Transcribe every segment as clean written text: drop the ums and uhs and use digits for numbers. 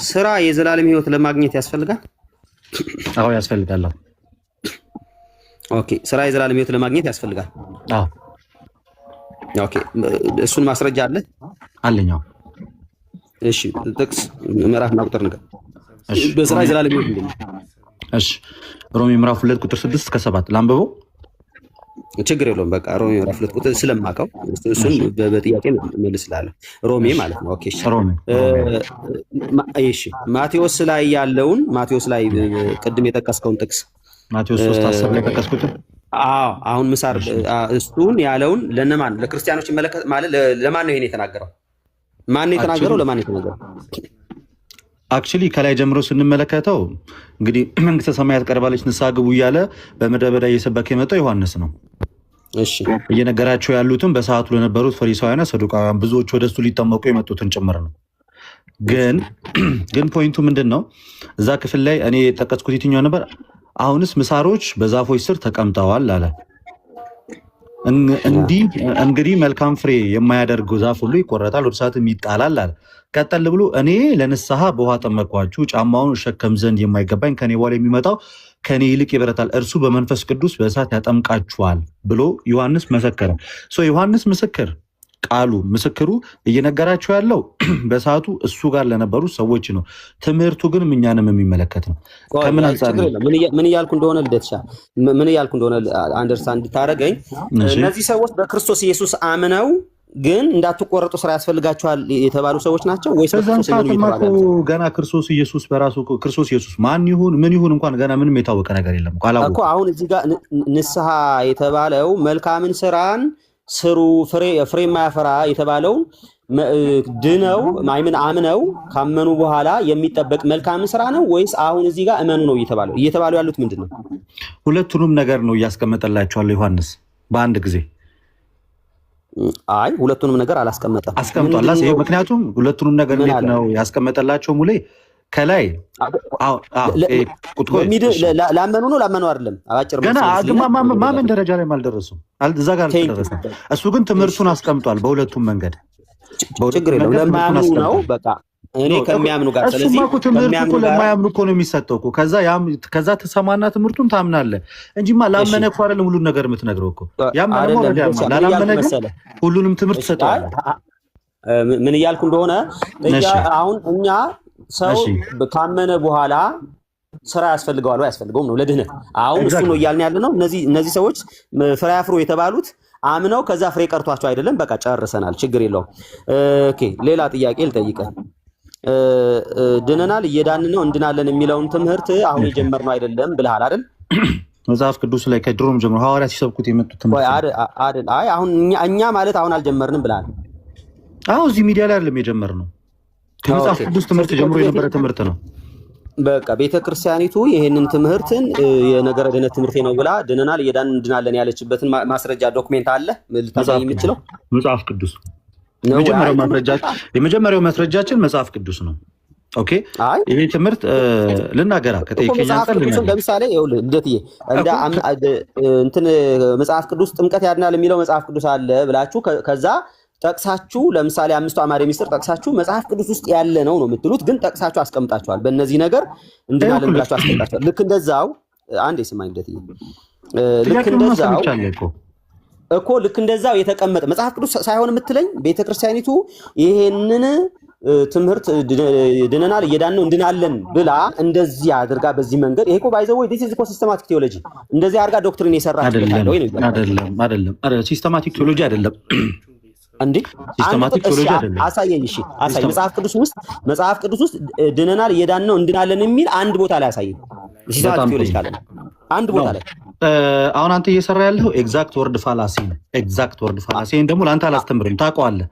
ስራ የዘላለም ህይወት ለማግኘት ያስፈልጋል? አዎ ያስፈልጋል። ኦኬ፣ ስራ የዘላለም ህይወት ለማግኘት ያስፈልጋል። አዎ ኦኬ፣ እሱን ማስረጃ አለ አለኛው። እሺ፣ ጥቅስ ምዕራፍና ቁጥር ነገር በስራ የዘላለም ህይወት እንደምን? እሺ፣ ሮሜ ምዕራፍ 2 ቁጥር 6 እስከ 7 ላንብበው። ችግር የለውም። በቃ ሮሜ ምዕራፍ 2 ቁጥር ስለማውቀው እሱን በጥያቄ መልስላለሁ። ሮሜ ማለት ነው። ኦኬ፣ እሺ፣ ማቴዎስ ላይ ያለውን ማቴዎስ ላይ ቅድም የጠቀስከውን ጥቅስ ማቴዎስ 3:10 ላይ ጠቀስኩት። አዎ፣ አሁን ምሳር እሱን ያለውን ለነማን ለክርስቲያኖች ይመለከት ማለት ለማን ነው ይሄን የተናገረው? ማን ነው የተናገረው? ለማን ነው የተናገረው? አክቹሊ ከላይ ጀምሮ ስንመለከተው እንግዲህ መንግስተ ሰማያት ቀርባለች ንስሐ ግቡ እያለ በምድረ በዳ እየሰበከ የመጣው ዮሐንስ ነው። እሺ፣ እየነገራቸው ያሉትም በሰዓቱ ለነበሩት ፈሪሳውያንና ሰዱቃውያን ብዙዎች ወደሱ ሊጠመቁ የመጡትን ጭምር ነው። ግን ፖይንቱ ምንድን ነው? እዛ ክፍል ላይ እኔ የጠቀስኩት የትኛው ነበር? አሁንስ ምሳሮች በዛፎች ስር ተቀምጠዋል አለ። እንግዲህ መልካም ፍሬ የማያደርገው ዛፍ ሁሉ ይቆረጣል፣ ወደ እሳትም ይጣላል አለ። ቀጠል ብሎ እኔ ለንስሐ በውሃ ጠመቅኳችሁ፣ ጫማውን እሸከም ዘንድ የማይገባኝ ከኔ በኋላ የሚመጣው ከኔ ይልቅ ይበረታል፣ እርሱ በመንፈስ ቅዱስ በእሳት ያጠምቃችኋል ብሎ ዮሐንስ መሰከረ። ዮሐንስ ምስክር ቃሉ ምስክሩ እየነገራቸው ያለው በሰዓቱ እሱ ጋር ለነበሩ ሰዎች ነው። ትምህርቱ ግን እኛንም የሚመለከት ነው። ከምን አንጻር ምን እያልኩ እንደሆነ ልደትሻ ምን እያልኩ እንደሆነ አንደርስታንድ እንድታደርገኝ፣ እነዚህ ሰዎች በክርስቶስ ኢየሱስ አምነው ግን እንዳትቆረጡ ስራ ያስፈልጋቸዋል የተባሉ ሰዎች ናቸው ወይስ ገና ክርስቶስ ኢየሱስ በራሱ ክርስቶስ ኢየሱስ ማን ይሁን ምን ይሁን እንኳን ገና ምንም የታወቀ ነገር የለም እኮ። አሁን እዚህ ጋር ንስሐ የተባለው መልካምን ስራን ስሩ ፍሬ የማያፈራ የተባለው ድነው አምነው ካመኑ በኋላ የሚጠበቅ መልካም ስራ ነው ወይስ አሁን እዚህ ጋር እመኑ ነው እየተባሉ ያሉት ምንድን ነው? ሁለቱንም ነገር ነው እያስቀመጠላቸዋል ዮሐንስ በአንድ ጊዜ። አይ ሁለቱንም ነገር አላስቀመጠም። አስቀምጧል። ምክንያቱም ሁለቱንም ነገር እንዴት ነው ያስቀመጠላቸው? ሙሌ ከላይ ላመኑ ነው ላመኑ አይደለም። አጭር ገና ማመን ደረጃ ላይ አልደረሱም። እዛ ጋር አልደረሰም። እሱ ግን ትምህርቱን አስቀምጧል በሁለቱም መንገድ። ችግር የለውም። ለማያምኑ ነው በቃ እኔ ከሚያምኑ ጋር። ስለዚህ ትምህርቱ ለማያምኑ እኮ ነው የሚሰጠው እኮ። ከዛ ተሰማና ትምህርቱን ታምናለህ እንጂማ ላመነ እኮ አይደለም ሁሉን ነገር የምትነግረው እኮ። ላላመነ ግን ሁሉንም ትምህርት ትሰጠዋለህ። ምን እያልኩ እንደሆነ አሁን እኛ ሰው ካመነ በኋላ ስራ ያስፈልገዋል ወይ አያስፈልገውም ነው ለድህነት። አሁን እሱ ነው እያልን ያለ ነው። እነዚህ ሰዎች ፍሬ አፍሩ የተባሉት አምነው ከዛ ፍሬ ቀርቷቸው አይደለም። በቃ ጨርሰናል፣ ችግር የለውም። ኦኬ፣ ሌላ ጥያቄ ልጠይቅህ። ድነናል እየዳንን ነው እንድናለን የሚለውን ትምህርት አሁን የጀመርነው አይደለም ብለሃል አይደል? መጽሐፍ ቅዱስ ላይ ከድሮም ጀምሮ ሐዋርያት ሲሰብኩት የመጡት ትምህርት አይደል? አይ አሁን እኛ ማለት አሁን አልጀመርንም ብለሃል። አሁን እዚህ ሚዲያ ላይ አይደለም የጀመርነው። ከመጽሐፍ ቅዱስ ትምህርት ጀምሮ የነበረ ትምህርት ነው። በቃ ቤተክርስቲያኒቱ ይሄንን ትምህርትን የነገረ ድነት ትምህርቴ ነው ብላ ድነናል እየዳንን እንድናለን ያለችበትን ማስረጃ ዶክሜንት አለ ልታሳይ የምትችለው? መጽሐፍ ቅዱስ የመጀመሪያው ማስረጃችን መጽሐፍ ቅዱስ ነው። ኦኬ፣ ይሄ ትምህርት ልናገራ ከጠይቀኛ ለምሳሌ ይኸውልህ ልደትዬ እንትን መጽሐፍ ቅዱስ ጥምቀት ያድናል የሚለው መጽሐፍ ቅዱስ አለ ብላችሁ ከዛ ጠቅሳችሁ ለምሳሌ አምስቱ አዕማደ ምስጢር ጠቅሳችሁ መጽሐፍ ቅዱስ ውስጥ ያለ ነው የምትሉት፣ ግን ጠቅሳችሁ አስቀምጣችኋል። በእነዚህ ነገር እንድናለን ብላችሁ አስቀምጣችኋል። ልክ እንደዛው አንዴ ስማኝ ልደትዬ፣ ልክ እንደዛው የተቀመጠ መጽሐፍ ቅዱስ ሳይሆን የምትለኝ ቤተክርስቲያኒቱ ይሄንን ትምህርት ድነናል እየዳን ነው እንድናለን ብላ እንደዚህ አድርጋ በዚህ መንገድ ይሄ እኮ ባይዘው ዲስ ኢዝ ሲስተማቲክ ቴዎሎጂ እንደዚህ አድርጋ ዶክትሪን የሰራችበት አለ ወይ ነው? አይደለም፣ ሲስተማቲክ ቴዎሎጂ አይደለም እንዴ። ሲስተማቲክ ቴዎሎጂ አይደለም። አሳየኝ። እሺ አሳይ። መጽሐፍ ቅዱስ ውስጥ ድነናል እየዳን ነው እንድናለን የሚል አንድ ቦታ ላይ አሳየኝ። ሲስተማቲክ ቴዎሎጂ ካለ አንድ ቦታ ላይ አሁን አንተ እየሰራ ያለው ኤግዛክት ወርድ ፋላሲ ነው። ኤግዛክት ወርድ ፋላሲ ደግሞ ለአንተ አላስተምርም፣ ታውቀዋለህ።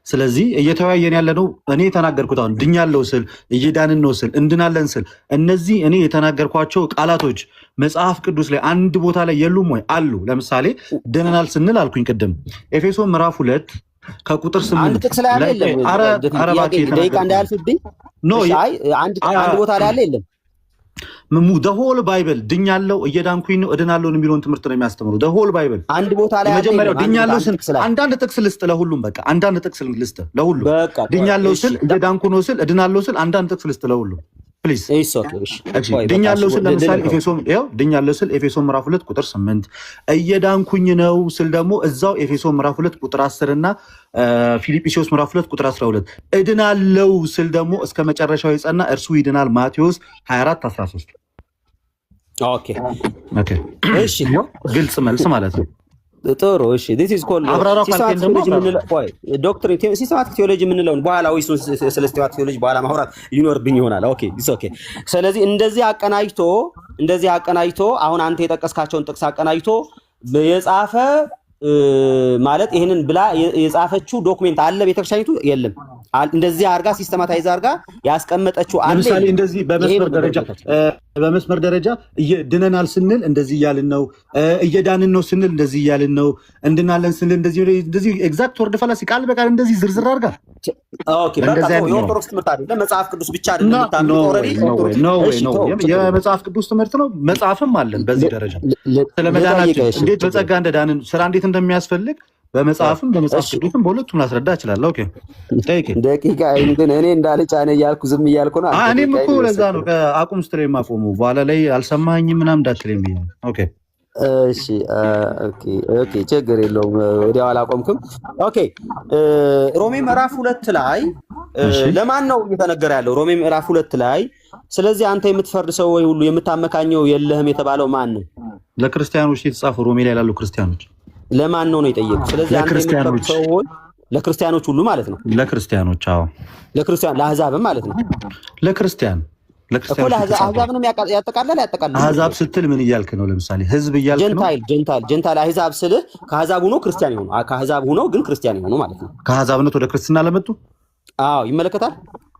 ስለዚህ እየተወያየን ያለ ነው። እኔ የተናገርኩት አሁን ድኛለሁ ስል እየዳንን ነው ስል እንድናለን ስል እነዚህ እኔ የተናገርኳቸው ቃላቶች መጽሐፍ ቅዱስ ላይ አንድ ቦታ ላይ የሉም ወይ? አሉ። ለምሳሌ ድነናል ስንል አልኩኝ ቅድም ኤፌሶን ምዕራፍ 2 ከቁጥር 8 አንድ ጥቅስ ላይ አለ የለም? ደቂቃ እንዳያልፍብኝ አንድ ቦታ ላይ አለ የለም? the whole Bible ድኛለው እየዳንኩኝ ነው እድናለሁ የሚለውን ትምህርት ነው የሚያስተምረው the whole Bible አንድ ቦታ ላይ መጀመሪያው ድኛለው ስል አንዳንድ ጥቅስ ልስጥ ለሁሉም በቃ አንዳንድ ጥቅስ ልስጥ ለሁሉም ድኛለው ስል እየዳንኩ ነው ስል እድናለሁ ስል አንዳንድ ጥቅስ ልስጥ ለሁሉም ፕሊዝ ድኛለው ስል ለምሳሌ ድኛለው ስል ኤፌሶን ምዕራፍ 2 ቁጥር 8 እየዳንኩኝ ነው ስል ደግሞ እዛው ኤፌሶን ምዕራፍ 2 ቁጥር 10 እና ፊልጵስዩስ ምዕራፍ 2 ቁጥር 12 እድናለው ስል ደግሞ እስከ መጨረሻው ይጸና እርሱ ይድናል ማቴዎስ 24:13 ኦኬ እሺ ግልጽ መልስ ማለት ነው ጥሩ እሺ this is called ሲስተማቲክ ቴዎሎጂ የምንለውን በኋላ ወይስ ስለ ሲስተማቲክ ቴዎሎጂ በኋላ ማውራት ይኖርብኝ ይሆናል ኦኬ ኢትስ ኦኬ ስለዚህ እንደዚህ አቀናጅቶ አሁን አንተ የጠቀስካቸውን ጥቅስ አቀናጅቶ የጻፈ ማለት ይሄንን ብላ የጻፈችው ዶክመንት አለ ቤተክርስቲያኒቱ የለም እንደዚህ አርጋ ሲስተማታይዝ አርጋ ያስቀመጠችው አለ ለምሳሌ እንደዚህ በመስመር ደረጃ ድነናል ስንል እንደዚህ እያልን ነው እየዳንን ነው ስንል እንደዚህ እያልን ነው እንድናለን ስንል እንደዚህ ኤግዛክት ወርድ ፈላሲ ቃል በቃል እንደዚህ ዝርዝር አርጋ ኦኬ በቃ የኦርቶዶክስ ትምህርት አይደለም መጽሐፍ ቅዱስ ብቻ አይደለም ታምነው ኦሬዲ የመጽሐፍ ቅዱስ ትምህርት ነው መጽሐፍም አለን በዚህ ደረጃ ስለመዳናችን እንዴት በጸጋ እንደዳንን ስራ እንዴት እንደሚያስፈልግ በመጽሐፍም በመጽሐፍ ቅዱስም በሁለቱም ላስረዳ እችላለሁ ኦኬ ደቂቃ ግን እኔ እንዳልጫነ እያልኩ ዝም እያልኩ ነው እኔም እኮ ለዛ ነው አቁም ስትለኝ ማቆሙ በኋላ ላይ አልሰማኝም ምናምን እንዳትለኝ ብዬ ኦኬ እሺ ኦኬ ችግር የለውም ወዲያው አላቆምኩም ኦኬ ሮሜ ምዕራፍ 2 ላይ ለማን ነው እየተነገረ ያለው ሮሜ ምዕራፍ 2 ላይ ስለዚህ አንተ የምትፈርድ ሰው ወይ ሁሉ የምታመካኘው የለህም የተባለው ማን ነው ለክርስቲያኖች የተጻፈው ሮሜ ላይ ያሉ ክርስቲያኖች ለማን ነው የጠየቁት ስለዚህ አንተ የምትፈርድ ሰው ለክርስቲያኖች ሁሉ ማለት ነው ለክርስቲያኖች አዎ ለክርስቲያን ለአሕዛብም ማለት ነው ለክርስቲያን አሕዛብንም ያጠቃልላል አሕዛብ ስትል ምን እያልክ ነው ለምሳሌ ህዝብ እያልክ ነው ጀንታይል አሕዛብ ስልህ ከአሕዛብ ሆኖ ክርስቲያን ይሆኑ ከአሕዛብ ሆኖ ግን ክርስቲያን ይሆኑ ማለት ነው ከአሕዛብነት ወደ ክርስትና ለመጡ አዎ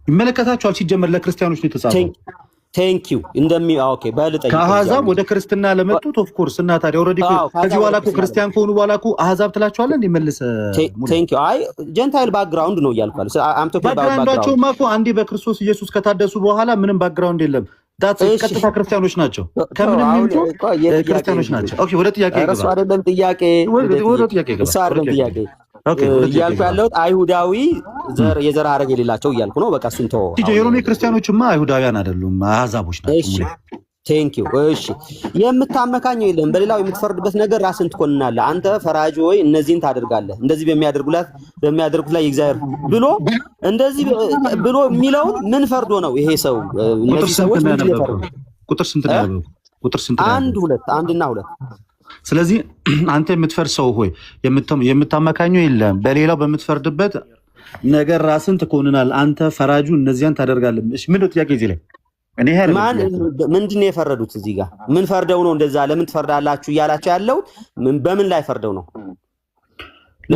ይመለከታቸዋል ሲጀመር ለክርስቲያኖች ነው የተጻፈው ቴንክ ዩ ኦኬ በልጠኝ ከአሕዛብ ወደ ክርስትና ለመጡት ኦፍ ኮርስ እና ታዲያ ኦሬዲ ከዚህ በኋላ እኮ ክርስቲያን ከሆኑ በኋላ እኮ አሕዛብ ትላቸዋለህ እንዴ መልሰ ቴንክ ዩ አይ ጀንታይል ባክግራውንድ ነው እያልኳል ባክግራውንዳቸውማ እኮ አንዴ በክርስቶስ ኢየሱስ ከታደሱ በኋላ ምንም ባክግራውንድ የለም ቀጥታ ክርስቲያኖች ናቸው ከምንም ይምጡ ክርስቲያኖች ናቸው ኦኬ ወደ ጥያቄ ገባ እሱ አይደለም ጥያቄ እያልኩ ያለሁት አይሁዳዊ የዘር ሐረግ የሌላቸው እያልኩ ነው በቃ እሱን ተወው የሮሜ ክርስቲያኖችማ አይሁዳውያን አይደሉም አሕዛቦች ናቸው ቴንክ ዩ እሺ የምታመካኘው የለም በሌላው የምትፈርድበት ነገር ራስን ትኮንናለህ አንተ ፈራጅ ወይ እነዚህን ታደርጋለህ እንደዚህ በሚያደርጉት ላይ እግዚአብሔር ብሎ እንደዚህ ብሎ የሚለውን ምን ፈርዶ ነው ይሄ ሰው እነዚህ ሰዎች ቁጥር ስንት ነው ቁጥር ስንት ነው አንድና ሁለት ስለዚህ አንተ የምትፈርሰው ሆይ የምታመካኘው የለም በሌላው በምትፈርድበት ነገር ራስን ትኮንናል አንተ ፈራጁ እነዚያን ታደርጋለህ እሺ ምንድነው ጥያቄ እዚህ ላይ እኔ ምንድነው የፈረዱት እዚህ ጋር ምን ፈርደው ነው እንደዛ ለምን ትፈርዳላችሁ እያላችሁ ያለው በምን ላይ ፈርደው ነው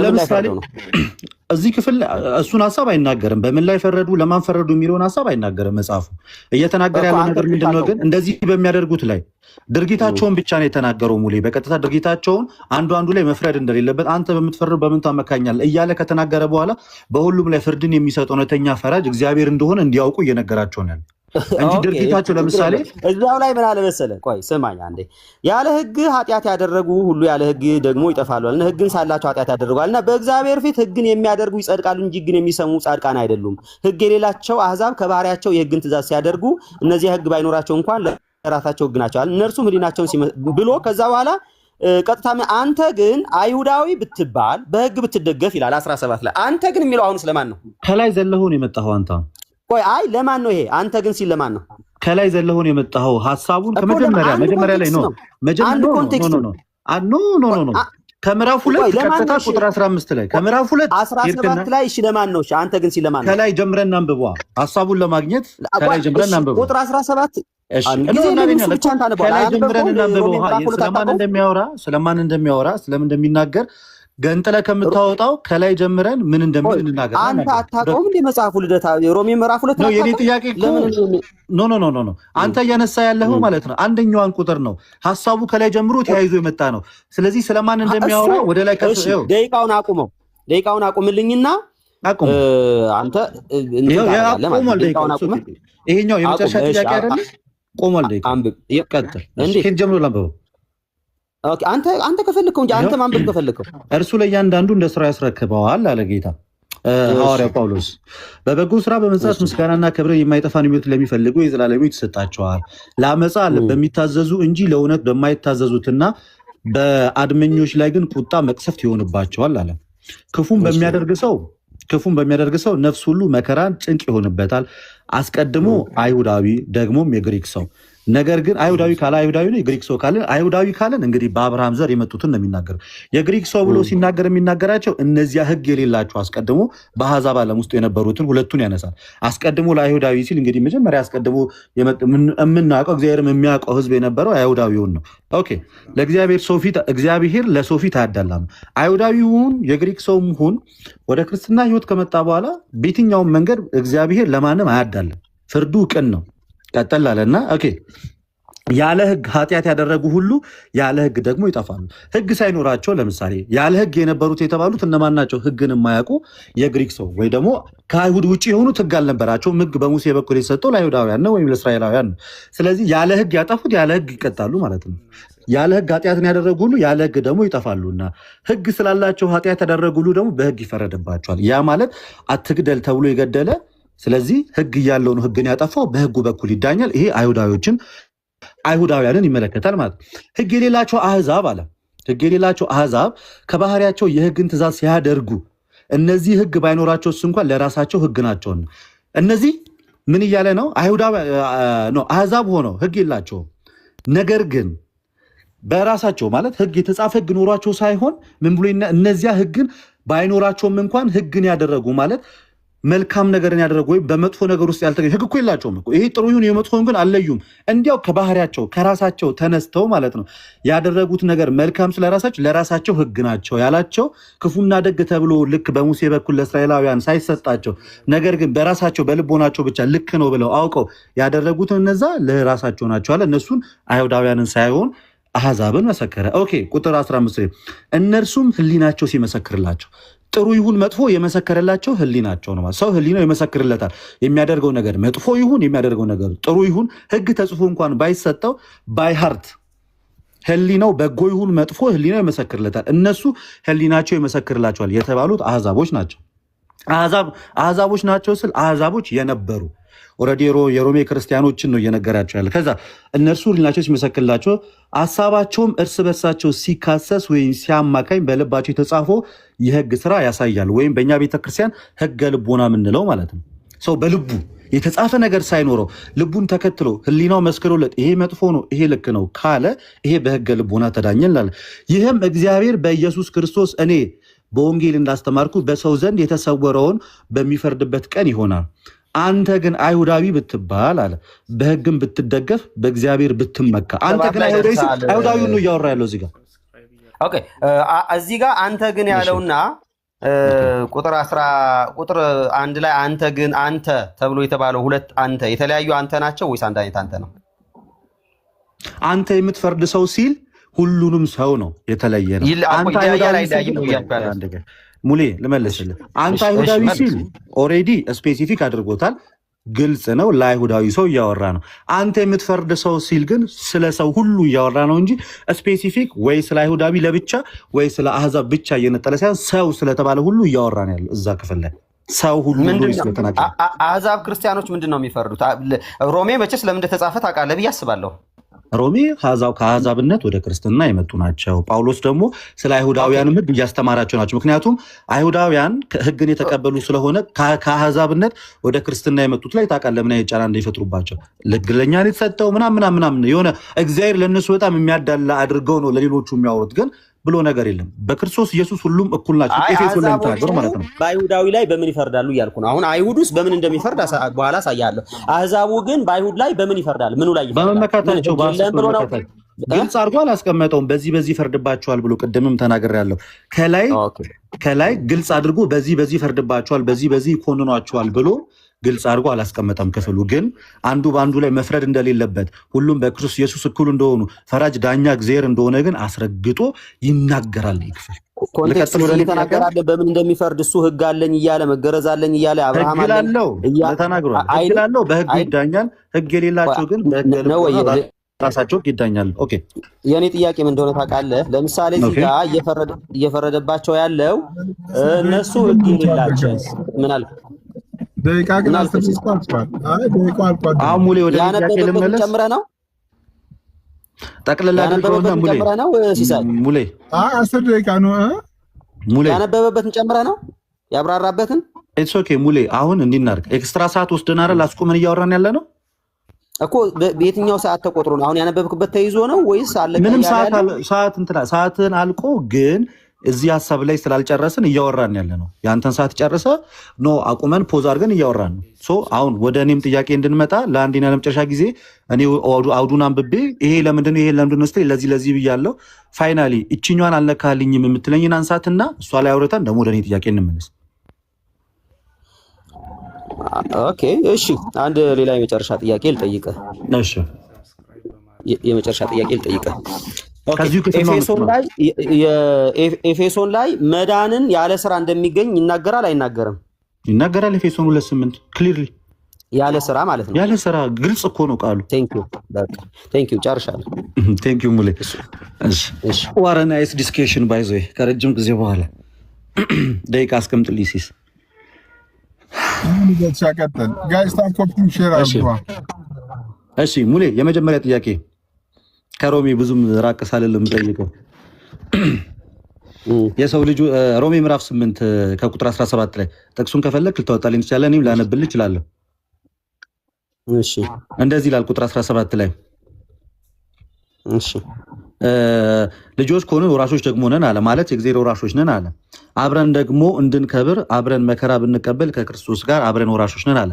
ለምሳሌ እዚህ ክፍል እሱን ሐሳብ አይናገርም በምን ላይ ፈረዱ ለማን ፈረዱ የሚለውን ሐሳብ አይናገርም መጽሐፉ እየተናገረ ያለው ነገር ምንድነው ግን እንደዚህ በሚያደርጉት ላይ ድርጊታቸውን ብቻ ነው የተናገረው ሙሌ በቀጥታ ድርጊታቸውን አንዱ ላይ መፍረድ እንደሌለበት አንተ በምትፈርዱ በምን ታመካኛለህ እያለ ከተናገረ በኋላ በሁሉም ላይ ፍርድን የሚሰጥ እውነተኛ ፈራጅ እግዚአብሔር እንደሆነ እንዲያውቁ እየነገራቸው ነው እንጂ ድርጊታቸው ለምሳሌ እዛው ላይ ምን አለ መሰለህ ቆይ ስማኝ አንዴ ያለ ሕግ ኃጢአት ያደረጉ ሁሉ ያለ ሕግ ደግሞ ይጠፋሉና ሕግን ሳላቸው ኃጢአት ያደረጉልና በእግዚአብሔር ፊት ሕግን የሚያደርጉ ይጸድቃሉ እንጂ ሕግን የሚሰሙ ጻድቃን አይደሉም ሕግ የሌላቸው አሕዛብ ከባህሪያቸው የሕግን ትእዛዝ ሲያደርጉ እነዚህ ሕግ ባይኖራቸው እንኳን ለራሳቸው ሕግ ናቸው እነርሱም ሕሊናቸውን ብሎ ከዛ በኋላ ቀጥታ አንተ ግን አይሁዳዊ ብትባል በሕግ ብትደገፍ ይላል 17 ላይ አንተ ግን የሚለው አሁን ስለማን ነው ከላይ ዘለሆን የመጣው አንተ ቆይ አይ ለማን ነው ይሄ አንተ ግን ሲል ለማን ነው ከላይ ዘለሆን የመጣው ሐሳቡን ከመጀመሪያ ላይ ነው ኖ ከምዕራፍ 2 ቀጥታ ቁጥር 15 ላይ ከምዕራፍ 2 17 ላይ እሺ ለማን ነው እሺ አንተ ግን ሲል ለማን ነው ከላይ ጀምረን አንብቧ ሐሳቡን ለማግኘት ከላይ ጀምረን አንብቧ ቁጥር 17 እሺ ከላይ ጀምረን አንብቧ ስለማን እንደሚያወራ ስለምን እንደሚናገር ገንጥለ ከምታወጣው ከላይ ጀምረን ምን እንደምን እንናገር አንተ አታቆም እንደ መጽሐፉ ልደታ ሮሜ ምዕራፍ 2 ነው የኔ ጥያቄ ኖ አንተ እያነሳ ያለኸው ማለት ነው አንደኛዋን ቁጥር ነው ሐሳቡ ከላይ ጀምሮ ተያይዞ የመጣ ነው ስለዚህ ስለማን እንደሚያወራ ወደ ላይ ከሰው ደቂቃውን አቁምልኝና አንተ ደቂቃውን አቁም ይሄኛው የመጨረሻ ጥያቄ አይደለም ቆሟል። ቀጥል ከየት ጀምሮ ላንብበው? አንተ ከፈለከው እንጂ አንተ ማንበብ ከፈለከው እርሱ ለእያንዳንዱ እንደ ስራ ያስረክበዋል አለ ጌታ ሐዋርያው ጳውሎስ። በበጎ ስራ በመንጻት ምስጋናና ክብር የማይጠፋን ሕይወት ለሚፈልጉ የዘላለም ሕይወት ይሰጣቸዋል። ለአመፃ በሚታዘዙ እንጂ ለእውነት በማይታዘዙትና በአድመኞች ላይ ግን ቁጣ መቅሰፍት ይሆንባቸዋል አለ። ክፉን በሚያደርግ ሰው ነፍስ ሁሉ መከራን ጭንቅ ይሆንበታል። አስቀድሞ አይሁዳዊ ደግሞም የግሪክ ሰው። ነገር ግን አይሁዳዊ ካለ አይሁዳዊ ነው፣ የግሪክ ሰው ካለ አይሁዳዊ ካለን እንግዲህ በአብርሃም ዘር የመጡትን ነው የሚናገር። የግሪክ ሰው ብሎ ሲናገር የሚናገራቸው እነዚያ ሕግ የሌላቸው አስቀድሞ በአሕዛብ ዓለም ውስጥ የነበሩትን ሁለቱን ያነሳል። አስቀድሞ ለአይሁዳዊ ሲል እንግዲህ መጀመሪያ አስቀድሞ የምናውቀው እግዚአብሔርም የሚያውቀው ሕዝብ የነበረው አይሁዳዊውን ነው። ኦኬ እግዚአብሔር ለሰው ፊት አያዳላም። አይሁዳዊውን የግሪክ ሰውም ሁን ወደ ክርስትና ሕይወት ከመጣ በኋላ በየትኛውም መንገድ እግዚአብሔር ለማንም አያዳለም። ፍርዱ ቅን ነው። ቀጠል አለና ኦኬ ያለ ሕግ ኃጢአት ያደረጉ ሁሉ ያለ ሕግ ደግሞ ይጠፋሉ። ሕግ ሳይኖራቸው ለምሳሌ ያለ ሕግ የነበሩት የተባሉት እነማን ናቸው? ሕግን የማያውቁ የግሪክ ሰው ወይ ደግሞ ከአይሁድ ውጭ የሆኑት ሕግ አልነበራቸውም። ሕግ በሙሴ በኩል የተሰጠው ለአይሁዳውያን ነው ወይም ለእስራኤላውያን ነው። ስለዚህ ያለ ሕግ ያጠፉት ያለ ሕግ ይቀጣሉ ማለት ነው። ያለ ሕግ ኃጢአትን ያደረጉ ሁሉ ያለ ሕግ ደግሞ ይጠፋሉና ሕግ ስላላቸው ኃጢአት ያደረጉ ሁሉ ደግሞ በሕግ ይፈረድባቸዋል። ያ ማለት አትግደል ተብሎ የገደለ ስለዚህ ሕግ እያለው ነው ሕግን ያጠፋው በሕጉ በኩል ይዳኛል። ይሄ አይሁዳውያንን ይመለከታል ማለት ነው። ሕግ የሌላቸው አሕዛብ አለ። ሕግ የሌላቸው አሕዛብ ከባህሪያቸው የሕግን ትእዛዝ ሲያደርጉ እነዚህ ሕግ ባይኖራቸውስ እንኳን ለራሳቸው ሕግ ናቸውና እነዚህ ምን እያለ ነው? አሕዛብ ሆነው ሕግ የላቸውም። ነገር ግን በራሳቸው ማለት ሕግ የተጻፈ ሕግ ኖሯቸው ሳይሆን ምን ብሎ እነዚያ ሕግን ባይኖራቸውም እንኳን ሕግን ያደረጉ ማለት መልካም ነገርን ያደረጉ ወይም በመጥፎ ነገር ውስጥ ያልተገኙ ሕግ እኮ የላቸውም እኮ። ይሄ ጥሩ ይሁን የመጥፎን ግን አልለዩም። እንዲያው ከባህሪያቸው ከራሳቸው ተነስተው ማለት ነው ያደረጉት ነገር መልካም ስለራሳቸው ለራሳቸው ሕግ ናቸው ያላቸው ክፉና ደግ ተብሎ ልክ በሙሴ በኩል ለእስራኤላውያን ሳይሰጣቸው ነገር ግን በራሳቸው በልቦናቸው ብቻ ልክ ነው ብለው አውቀው ያደረጉትን እነዛ ለራሳቸው ናቸው አለ። እነሱን አይሁዳውያንን ሳይሆን አሕዛብን መሰከረ። ኦኬ ቁጥር 15 እነርሱም ሕሊናቸው ሲመሰክርላቸው ጥሩ ይሁን መጥፎ የመሰከረላቸው ሕሊናቸው ነው። ሰው ሕሊናው ይመሰክርለታል። የሚያደርገው ነገር መጥፎ ይሁን የሚያደርገው ነገር ጥሩ ይሁን ሕግ ተጽፎ እንኳን ባይሰጠው ባይሃርት ሕሊናው በጎ ይሁን መጥፎ ሕሊናው ይመሰክርለታል። እነሱ ሕሊናቸው ይመሰክርላቸዋል የተባሉት አሕዛቦች ናቸው። አሕዛቦች ናቸው ስል አሕዛቦች የነበሩ ኦልሬዲ የሮሜ ክርስቲያኖችን ነው እየነገራቸው ያለ። ከዛ እነርሱ ሕሊናቸው ሲመሰክርላቸው ሀሳባቸውም እርስ በርሳቸው ሲካሰስ ወይም ሲያማካኝ በልባቸው የተጻፈው የሕግ ስራ ያሳያል። ወይም በእኛ ቤተክርስቲያን ሕገ ልቦና የምንለው ማለት ነው። ሰው በልቡ የተጻፈ ነገር ሳይኖረው ልቡን ተከትሎ ሕሊናው መስክሮለት ይሄ መጥፎ ነው ይሄ ልክ ነው ካለ ይሄ በሕገ ልቦና ተዳኘን ላለ። ይህም እግዚአብሔር በኢየሱስ ክርስቶስ እኔ በወንጌል እንዳስተማርኩ በሰው ዘንድ የተሰወረውን በሚፈርድበት ቀን ይሆናል። አንተ ግን አይሁዳዊ ብትባል አለ በሕግም ብትደገፍ በእግዚአብሔር ብትመካ። አንተ ግን አይሁዳዊ ነው እያወራ ያለው እዚህ ጋር። ኦኬ እዚህ ጋር አንተ ግን ያለውና ቁጥር 1 ላይ አንተ ግን አንተ ተብሎ የተባለው ሁለት አንተ የተለያዩ አንተ ናቸው ወይስ አንድ አይነት አንተ ነው? አንተ የምትፈርድ ሰው ሲል ሁሉንም ሰው ነው፣ የተለየ ነው። አንተ አይሁዳዊ ሙሌ ልመልስልህ። አንተ አይሁዳዊ ሲል ኦልሬዲ ስፔሲፊክ አድርጎታል፣ ግልጽ ነው። ለአይሁዳዊ ሰው እያወራ ነው። አንተ የምትፈርድ ሰው ሲል ግን ስለ ሰው ሁሉ እያወራ ነው እንጂ ስፔሲፊክ ወይ ስለ አይሁዳዊ ለብቻ ወይ ስለ አሕዛብ ብቻ እየነጠለ ሳይሆን ሰው ስለተባለ ሁሉ እያወራ ነው ያለው እዛ ክፍል ላይ ሰው ሁሉ ስለተናገረ። አሕዛብ ክርስቲያኖች ምንድን ነው የሚፈርዱት? ሮሜ መቼስ ለምን እንደተጻፈ ታውቃለህ ብዬ አስባለሁ። ሮሜ ከአሕዛብነት ወደ ክርስትና የመጡ ናቸው። ጳውሎስ ደግሞ ስለ አይሁዳውያንም ሕግ እያስተማራቸው ናቸው። ምክንያቱም አይሁዳውያን ሕግን የተቀበሉ ስለሆነ ከአሕዛብነት ወደ ክርስትና የመጡት ላይ ታውቃለህ ምን አይነት ጫና እንደሚፈጥሩባቸው። ለግለኛ የተሰጠው ምናምን የሆነ እግዚአብሔር ለእነሱ በጣም የሚያዳላ አድርገው ነው ለሌሎቹ የሚያወሩት ግን ብሎ ነገር የለም። በክርስቶስ ኢየሱስ ሁሉም እኩል ናቸው። ኤፌሶን ላይ ተናገሩ ማለት ነው። በአይሁዳዊ ላይ በምን ይፈርዳሉ እያልኩ ነው። አሁን አይሁዱስ በምን እንደሚፈርድ በኋላ አሳያለሁ። አሕዛቡ ግን በአይሁድ ላይ በምን ይፈርዳል? ምኑ ላይ ይፈርዳል? በመመካታቸው ግልጽ አድርጎ አላስቀመጠውም። በዚህ ይፈርድባቸዋል ብሎ ቅድምም ተናግሬያለሁ። ከላይ ግልጽ አድርጎ በዚህ ይፈርድባቸዋል፣ በዚህ ይኮንኗቸዋል ብሎ ግልጽ አድርጎ አላስቀመጠም ክፍሉ። ግን አንዱ በአንዱ ላይ መፍረድ እንደሌለበት ሁሉም በክርስቶስ ኢየሱስ እኩል እንደሆኑ ፈራጅ ዳኛ እግዚአብሔር እንደሆነ ግን አስረግጦ ይናገራል። ክፍል ኮንቴክስት ተናገራለ በምን እንደሚፈርድ እሱ ህግ አለኝ እያለ መገረዝ አለኝ እያለ አብርሃም አለው ተናግሯል። ህግ አለው በህግ ይዳኛል። ህግ የሌላቸው ግን ራሳቸው ይዳኛል። ኦኬ የኔ ጥያቄ ምን እንደሆነ ታውቃለህ? ለምሳሌ እዚህ ጋር እየፈረደባቸው ያለው እነሱ ህግ የሌላቸው ምን አልክ? ደቂቃ ግን አልተስቋል። አይ ደቂቃ አልቋል። ሙሌ ወደ ጥያቄ ልመለስ። ጨምረህ ነው ጠቅልላ አድርገውና ሙሌ ነው ሲሳይ ሙሌ 10 ደቂቃ ነው ሙሌ ያነበበበትን ጨምረህ ነው ያብራራበትን። ኢትስ ኦኬ ሙሌ አሁን እንዲናርግ ኤክስትራ ሰዓት ወስደን አይደል አስቆመን እያወራን ያለ ነው እኮ። በየትኛው ሰዓት ተቆጥሮ ነው አሁን ያነበብክበት ተይዞ ነው ወይስ አለ? ምንም ሰዓትን አልቆ ግን እዚህ ሀሳብ ላይ ስላልጨረስን እያወራን ያለ ነው። ያንተን ሰዓት ጨርሰ ኖ አቁመን ፖዝ አድርገን እያወራን ነው። ሶ አሁን ወደ እኔም ጥያቄ እንድንመጣ ለአንዴና ለመጨረሻ ጊዜ እኔ አውዱን አንብቤ ይሄ ለምንድን ነው ይሄ ለምንድን ነው ለዚህ ብያለሁ። ፋይናሊ እችኛዋን አልነካልኝም የምትለኝን አንሳትና እሷ ላይ አውርተን ደግሞ ወደ እኔ ጥያቄ እንመለስ። ኦኬ እሺ፣ አንድ ሌላ የመጨረሻ ጥያቄ ልጠይቅህ። እሺ የመጨረሻ ጥያቄ ልጠይቅህ። ኤፌሶን ላይ መዳንን ያለ ስራ እንደሚገኝ ይናገራል አይናገርም? ይናገራል። ኤፌሶን 2:8 ክሊርሊ ያለ ስራ ማለት ነው። ያለ ስራ ግልጽ እኮ ነው ቃሉ። ቴንክ ዩ ጨርሻለሁ። ቴንክ ዩ ሙሌ። እሺ ዋት አ ናይስ ዲስከሽን ባይ ዘ ወይ ከረጅም ጊዜ በኋላ ደቂቃ አስቀምጥልኝ ሲስ እሺ ሙሌ የመጀመሪያ ጥያቄ ከሮሚ ብዙም ራቅ ሳልል የምጠይቀው የሰው ልጅ ሮሚ ምዕራፍ 8 ከቁጥር 17 ላይ ጥቅሱን ከፈለክ ልታወጣልኝ ትችላለህ። እኔም ላነብልህ እችላለሁ። እሺ እንደዚህ ይላል ቁጥር 17 ላይ እሺ ልጆች ከሆንን ወራሾች ደግሞ ነን አለ። ማለት የእግዚአብሔር ወራሾች ነን አለ። አብረን ደግሞ እንድንከብር አብረን መከራ ብንቀበል ከክርስቶስ ጋር አብረን ወራሾች ነን አለ።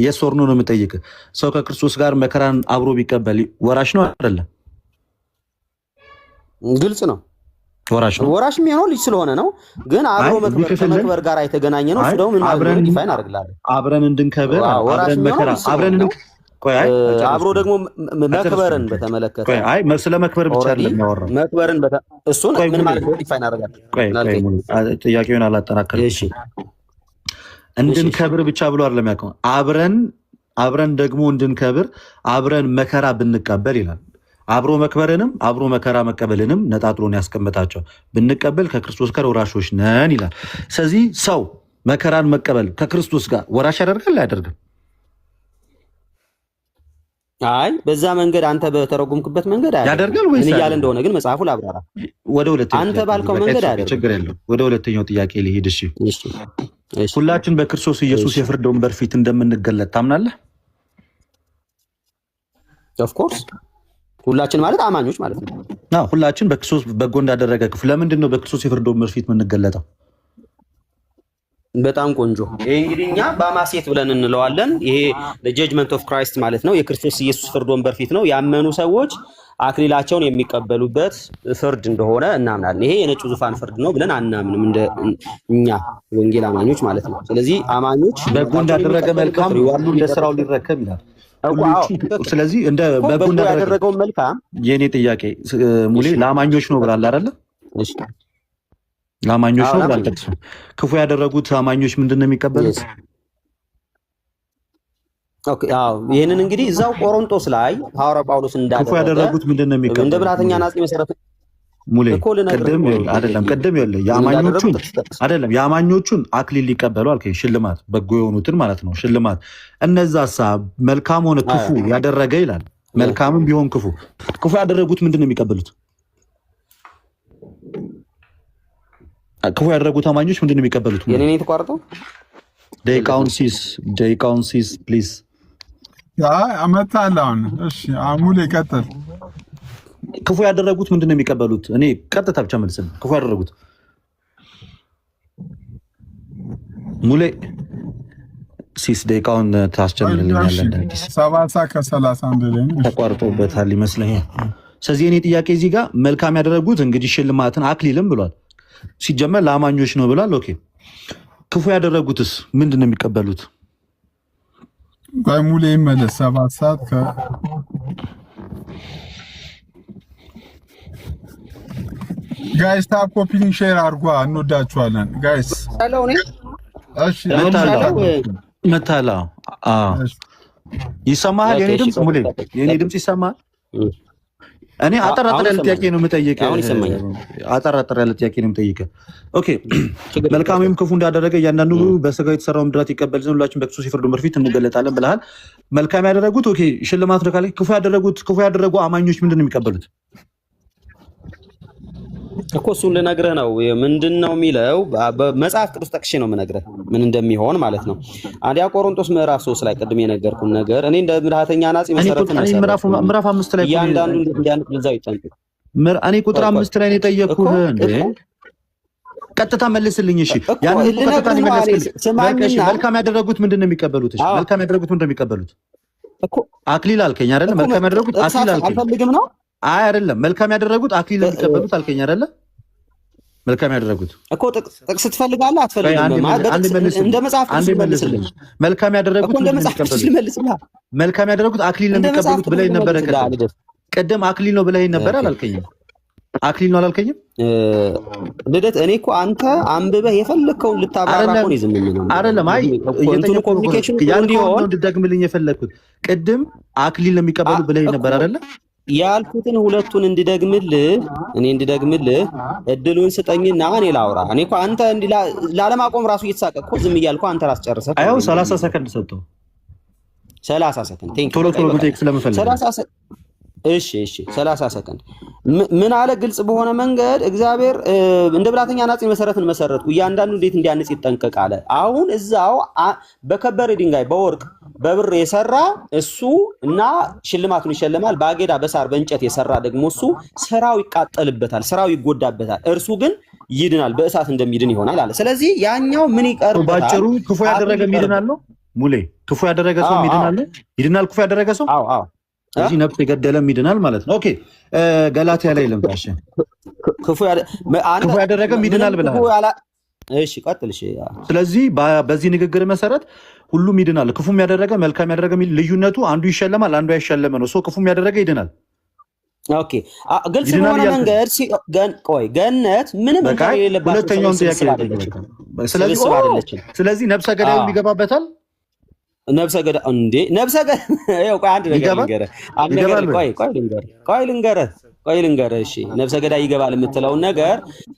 የሶርኑ ነው የምጠይቅ። ሰው ከክርስቶስ ጋር መከራን አብሮ ቢቀበል ወራሽ ነው አይደለም? ግልጽ ነው። ወራሽ ነው። ወራሽ የሚሆነው ልጅ ስለሆነ ነው። ግን አብሮ መክበር ጋር የተገናኘ ነው። እሱ ደግሞ ምን ማለት ነው? ዲፋይን አድርግላለሁ። አብረን እንድንከብር አብረን መከራ አብረን አብሮ ደግሞ መክበርን በተመለከተ ስለ መክበር ብቻ አይደለም ያወራው። መክበርን እሱን ምን ማለት ነው? ዲፋይን አደርጋለሁ። ጥያቄውን አላጠናከርኩም። እሺ እንድንከብር ብቻ ብሎ አይደለም ያውቀው። አብረን ደግሞ እንድንከብር አብረን መከራ ብንቀበል ይላል። አብሮ መክበርንም አብሮ መከራ መቀበልንም ነጣጥሎን ያስቀመጣቸው። ብንቀበል ከክርስቶስ ጋር ወራሾች ነን ይላል። ስለዚህ ሰው መከራን መቀበል ከክርስቶስ ጋር ወራሽ ያደርጋል አያደርግም? አይ በዛ መንገድ አንተ በተረጎምክበት መንገድ ያደርጋል ወይስ እያለ እንደሆነ ግን መጽሐፉ ላብራራ። ወደ ሁለተኛው አንተ ባልከው መንገድ አይደለም፣ ችግር የለውም። ወደ ሁለተኛው ጥያቄ ልሂድ። እሺ ሁላችን በክርስቶስ ኢየሱስ የፍርድ ወንበር ፊት እንደምንገለጥ ታምናለህ? ኦፍ ኮርስ ሁላችን ማለት አማኞች ማለት ነው። ሁላችን በክርስቶስ በጎ እንዳደረገ ክፉ። ለምንድን ነው በክርስቶስ የፍርድ ወንበር ፊት የምንገለጠው? በጣም ቆንጆ። ይሄ እንግዲህ እኛ በማሴት ብለን እንለዋለን። ይሄ ጀጅመንት ኦፍ ክራይስት ማለት ነው። የክርስቶስ ኢየሱስ ፍርድ ወንበር ፊት ነው። ያመኑ ሰዎች አክሊላቸውን የሚቀበሉበት ፍርድ እንደሆነ እናምናለን። ይሄ የነጩ ዙፋን ፍርድ ነው ብለን አናምንም፣ እንደ እኛ ወንጌል አማኞች ማለት ነው። ስለዚህ አማኞች በጎ እንዳደረገ መልካም ሁሉ እንደ ስራው ሊረከብ ይላል። ስለዚህ እንደ በጎ ያደረገው መልካም የኔ ጥያቄ ሙሌ ለአማኞች ነው ብላል አይደለ? እሺ ለአማኞች ነው ብላል። ጥቅሱ ክፉ ያደረጉት አማኞች ምንድነው የሚቀበሉት? ኦኬ አዎ፣ ይሄንን እንግዲህ እዛው ቆሮንቶስ ላይ ሐዋርያው ጳውሎስ እንዳደረገ ክፉ ያደረጉት ምንድነው የሚቀበሉት? እንደ ብልሃተኛ ናጽ መሰረት ሙሌ ቅድም ይኸውልህ የአማኞቹን አክሊል ሊቀበሉ አልከኝ፣ ሽልማት በጎ የሆኑትን ማለት ነው ሽልማት። እነዛ ሀሳብ መልካም ሆነ ክፉ ያደረገ ይላል። መልካምም ቢሆን ክፉ ያደረጉት ምንድን ነው የሚቀበሉት? ክፉ ያደረጉት አማኞች ምንድን ነው የሚቀበሉት? የኔ ነው የተቋረጠው። ደቂቃውን ሲስ ፕሊዝ አመጣለሁ። እሺ ሙሌ ቀጥል። ክፉ ያደረጉት ምንድን ነው የሚቀበሉት? እኔ ቀጥታ ብቻ መልስልኝ። ክፉ ያደረጉት ሙሌ ሲስ ደቂቃውን ታስጨምርልኛለህ። 7:31 ላይ ተቋርጦበታል ይመስለኛል። ስለዚህ እኔ ጥያቄ እዚህ ጋር መልካም ያደረጉት እንግዲህ ሽልማትን አክሊልም ብሏል። ሲጀመር ለአማኞች ነው ብሏል። ኦኬ ክፉ ያደረጉትስ ምንድን ነው የሚቀበሉት? ቆይ ሙሌ ይመለስ 7 ሰዓት ጋይስ ታፕ ኮፒንግ ሼር አድርጓ። እንወዳችኋለን ጋይስ። እሺ መታላ ይሰማሃል? የኔ ድምጽ ሙሌ፣ የኔ ድምጽ ይሰማሃል? እኔ አጠራጠር ያለ ጥያቄ ነው የምጠይቀው። አጠራጠር ያለ ጥያቄ ነው የምጠይቀው። ኦኬ መልካምም ክፉ እንዳደረገ እያንዳንዱ በስጋው የተሰራው ምድራት ይቀበል ዘንድ ሁላችን በክርስቶስ የፍርድ ወንበር ፊት እንገለጣለን ብለሃል። መልካም ያደረጉት ኦኬ ሽልማት ነው ካለ ክፉ ያደረጉ አማኞች ምንድን ነው የሚቀበሉት? እኮ እሱን ልነግርህ ነው። ምንድነው የሚለው በመጽሐፍ ቅዱስ ጠቅሼ ነው የምነግርህ ምን እንደሚሆን ማለት ነው። አንደኛ ቆሮንቶስ ምዕራፍ 3 ላይ ቅድም የነገርኩን ነገር እኔ እንደ ምልሃተኛ ናጺ መሰረቱን ምዕራፍ 5 ላይ እያንዳንዱ እንዲያንቅ ልዛው ይጠንቅ። እኔ ቁጥር 5 ላይ ነው የጠየቅኩህ እንዴ። ቀጥታ መልስልኝ። እሺ ያን ቀጥታ ነው መልስልኝ። መልካም ያደረጉት ምንድነው የሚቀበሉት? እሺ መልካም ያደረጉት ምንድነው የሚቀበሉት? እኮ አክሊል አልከኝ አይደለ? መልካም ያደረጉት አክሊል አልከኝ። አልፈልግም ነው አይ አይደለም። መልካም ያደረጉት አክሊል የሚቀበሉት አልከኝ አይደለ? መልካም ያደረጉት እኮ ጥቅስ ትፈልጋለህ አትፈልግም? እንደ መጽሐፍ ቅዱስ መልስልኝ። መልካም ያደረጉት እንደ መጽሐፍ ቅዱስ መልስልህ። መልካም ያደረጉት አክሊል የሚቀበሉት ብለህ ነበር። ቅድም አክሊል ነው ብለህ ነበር አላልከኝም? አክሊል ነው አላልከኝም? ልደት እኔ እኮ አንተ አንብበህ የፈለከውን ልታብራራ እኮ ነው ዝም ነው አይደለም። አይ ኮሙኒኬሽን ያልከውን ነው እንድትደግምልኝ የፈለኩት። ቅድም አክሊል ነው የሚቀበሉት ብለህ ነበር አይደለ? ያልኩትን ሁለቱን እንድደግምልህ እድሉን ስጠኝና እኔ ላውራ። እኔ እኮ አንተ ላለማቆም ራሱ እየተሳቀቅ እኮ ዝም እያልኩ አንተ ራስ ጨርሰህ አየው 30 ሰከንድ ሰጠው። 30 ሰከንድ ቶሎ ቴክስ ስለምፈልግ 30 ሰከንድ ምን አለ? ግልጽ በሆነ መንገድ እግዚአብሔር እንደ ብላተኛ ናጺ መሰረትን መሰረትኩ እያንዳንዱ እንዴት እንዲያንጽ ይጠንቀቅ አለ። አሁን እዛው በከበረ ድንጋይ በወርቅ በብር የሰራ እሱ እና ሽልማቱን ይሸልማል። በአጌዳ በሳር በእንጨት የሰራ ደግሞ እሱ ስራው ይቃጠልበታል፣ ስራው ይጎዳበታል። እርሱ ግን ይድናል፣ በእሳት እንደሚድን ይሆናል አለ። ስለዚህ ያኛው ምን ይቀርበታል? ባጭሩ ክፉ ያደረገ ይድናል ነው ሙሌ። ክፉ ያደረገ ሰው ይድናል። ክፉ ያደረገ ሰው እዚህ ነፍስ የገደለም ይድናል ማለት ነው። ኦኬ ገላትያ ላይ ለምታሽ ክፉ ያደረገም ይድናል ብለሃል። እሺ ቀጥል። እሺ ስለዚህ በዚህ ንግግር መሰረት ሁሉም ይድናል። ክፉም ያደረገ መልካም ያደረገ ልዩነቱ አንዱ ይሸለማል፣ አንዱ አይሸለመ ነው። ክፉም ያደረገ ይድናል። ኦኬ ግልጽ በሆነ መንገድ ቆይ ገነት ምንም እንከን የሌለባት ሁለተኛውን ጥያቄ ስለዚህ ነፍሰ ገዳዩ ይገባበታል። ነብሰ ገዳ እንዴ ነብሰ ገዳ ያው ቆይ አንድ ነገር ልንገርህ። እሺ ነብሰ ገዳ ይገባል የምትለው ነገር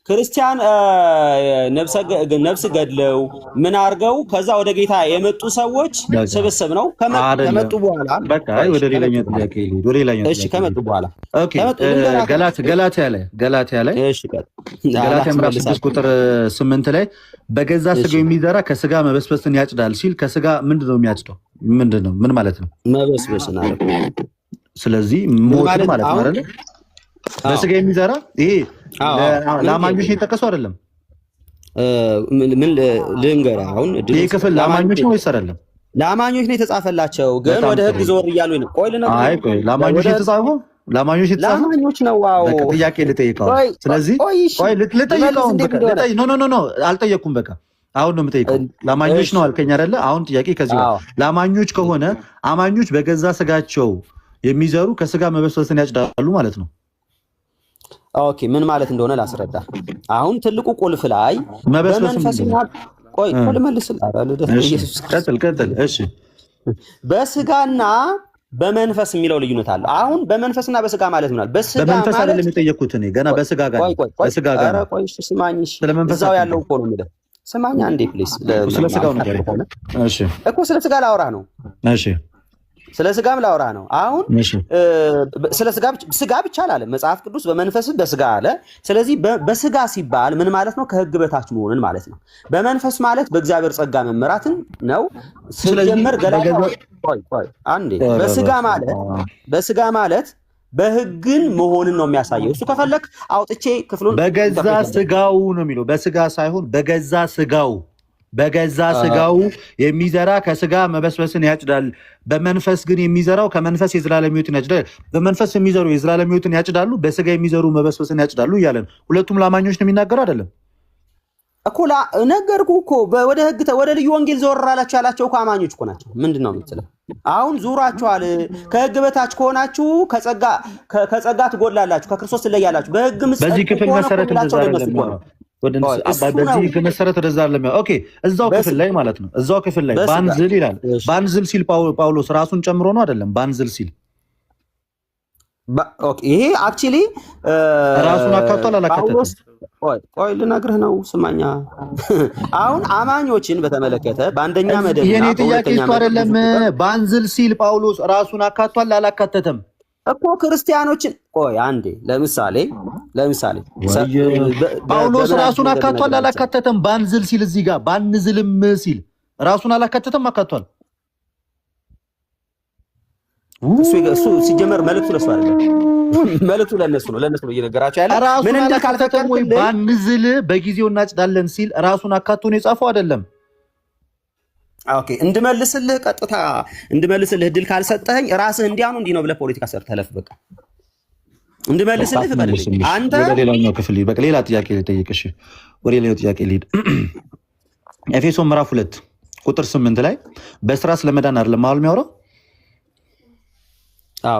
ክርስቲያን ነብስ ገድለው ምን አድርገው ከዛ ወደ ጌታ የመጡ ሰዎች ስብስብ ነው። ከመጡ በኋላ በቃ ወደ ሌላኛው ጥያቄ ልሂድ። ወደ ሌላኛው እሺ ከመጡ በኋላ ኦኬ ገላትያ ላይ እሺ ገላትያ ምዕራፍ 6 ቁጥር 8 ላይ በገዛ ስጋው የሚዘራ ከስጋ መበስበስን ያጭዳል ሲል ከስጋ ምንድነው የሚያጭደው? ምንድነው? ምን ማለት ነው? መበስበስን አለ። ስለዚህ ሞት ማለት ነው አይደል? በስጋ የሚዘራ ይሄ ለአማኞች የጠቀሰው አይደለም። ምን ልንገርህ አሁን ይሄ ክፍል ለአማኞች ነው ወይስ አይደለም? ለአማኞች ነው የተጻፈላቸው፣ ግን ወደ ህግ ዞር እያሉ ነው። ቆይ ለአማኞች የተጻፈው ለአማኞች ነው። ዋው ጥያቄ ልጠይቀው። ስለዚህ ልጠይቀው። ኖ አልጠየኩም። በቃ አሁን ነው የምጠይቀው። ለአማኞች ነው አልከኝ አይደለ? አሁን ጥያቄ ከዚህ ለአማኞች ከሆነ አማኞች በገዛ ስጋቸው የሚዘሩ ከስጋ መበስበስን ያጭዳሉ ማለት ነው። ኦኬ ምን ማለት እንደሆነ ላስረዳ። አሁን ትልቁ ቁልፍ ላይ በመንፈስና ቆይ ኢየሱስ ቀጥል። እሺ በስጋና በመንፈስ የሚለው ልዩነት አለ። አሁን በመንፈስና በስጋ ማለት ምናል? በመንፈስ አይደለም የጠየኩት እኔ ገና በስጋ ጋር በስጋ ጋር ቆይ ስማኝ። እዛው ያለው እኮ ነው የምልህ። ስማኝ አንዴ ፕሊስ። ስለ ስጋው ነገር እሺ እኮ ስለ ስጋ ላውራ ነው። እሺ ስለ ስጋም ላውራ ነው። አሁን ስለ ስጋ ብቻ አላለም መጽሐፍ ቅዱስ፣ በመንፈስ በስጋ አለ። ስለዚህ በስጋ ሲባል ምን ማለት ነው? ከህግ በታች መሆንን ማለት ነው። በመንፈስ ማለት በእግዚአብሔር ጸጋ መመራትን ነው። ስለጀመር አንዴ በስጋ ማለት በህግን መሆንን ነው የሚያሳየው። እሱ ከፈለክ አውጥቼ ክፍሉን በገዛ ስጋው ነው የሚለው። በስጋ ሳይሆን በገዛ ስጋው የሚዘራ ከስጋ መበስበስን ያጭዳል። በመንፈስ ግን የሚዘራው ከመንፈስ የዘላለም ሕይወትን ያጭዳል። በመንፈስ የሚዘሩ የዘላለም ሕይወትን ያጭዳሉ፣ በስጋ የሚዘሩ መበስበስን ያጭዳሉ እያለን ሁለቱም ለአማኞች ነው የሚናገሩ አይደለም እኮ። ነገርኩህ እኮ ወደ ልዩ ወንጌል ዘወር አላቸው ያላቸው እኮ አማኞች እኮ ናቸው። ምንድን ነው የምትለው? አሁን ዙራችኋል። ከህግ በታች ከሆናችሁ ከጸጋ ትጎድላላችሁ፣ ከክርስቶስ ትለያላችሁ። በህግ በዚህ ክፍል መሰረት እንደዛ አይደለም። በዚህ መሰረት እንደዛ አይደለም። ኦኬ እዛው ክፍል ላይ ማለት ነው። እዛው ክፍል ላይ ባንዝል ይላል። ባንዝል ሲል ጳውሎስ ራሱን ጨምሮ ነው አይደለም? ባንዝል ሲል ኦኬ ይሄ አክቹሊ ራሱን አካቷል አላካተተም? ቆይ ልነግርህ ነው ስማኛ። አሁን አማኞችን በተመለከተ በአንደኛ መደብ የኔ ጥያቄ እሱ አይደለም። ባንዝል ሲል ጳውሎስ ራሱን አካቷል አላካተተም እኮ ክርስቲያኖችን። ቆይ አንዴ ለምሳሌ ጳውሎስ ራሱን አካቷል አላካተተም? ባንዝል ሲል እዚህ ጋር ባንዝልም ሲል ራሱን አላካተተም አካቷል? እሱ ሲጀመር መልእክቱ ለሱ አይደለም፣ መልእክቱ ለነሱ ነው እየነገራቸው ያለ። ምን እንደካልተተም ወይ ባንዝል በጊዜው እናጭዳለን ሲል ራሱን አካቶ ነው የጻፈው አይደለም? ኦኬ ቀጥታ እንድመልስልህ እድል ካልሰጠኸኝ ራስህ እንዲያኑ እንዲህ ነው ብለህ ፖለቲካ ሰርተህ ለፍ። በቃ እንድመልስልህ ፍቀድልኝ አንተ። ወደ ሌላኛው ክፍል በቃ ሌላ ጥያቄ ልጠይቅሽ። ወደ ሌላው ጥያቄ ልሂድ። ኤፌሶን ምዕራፍ 2 ቁጥር 8 ላይ በስራ ስለመዳን አይደለም አሁን የሚያወራው?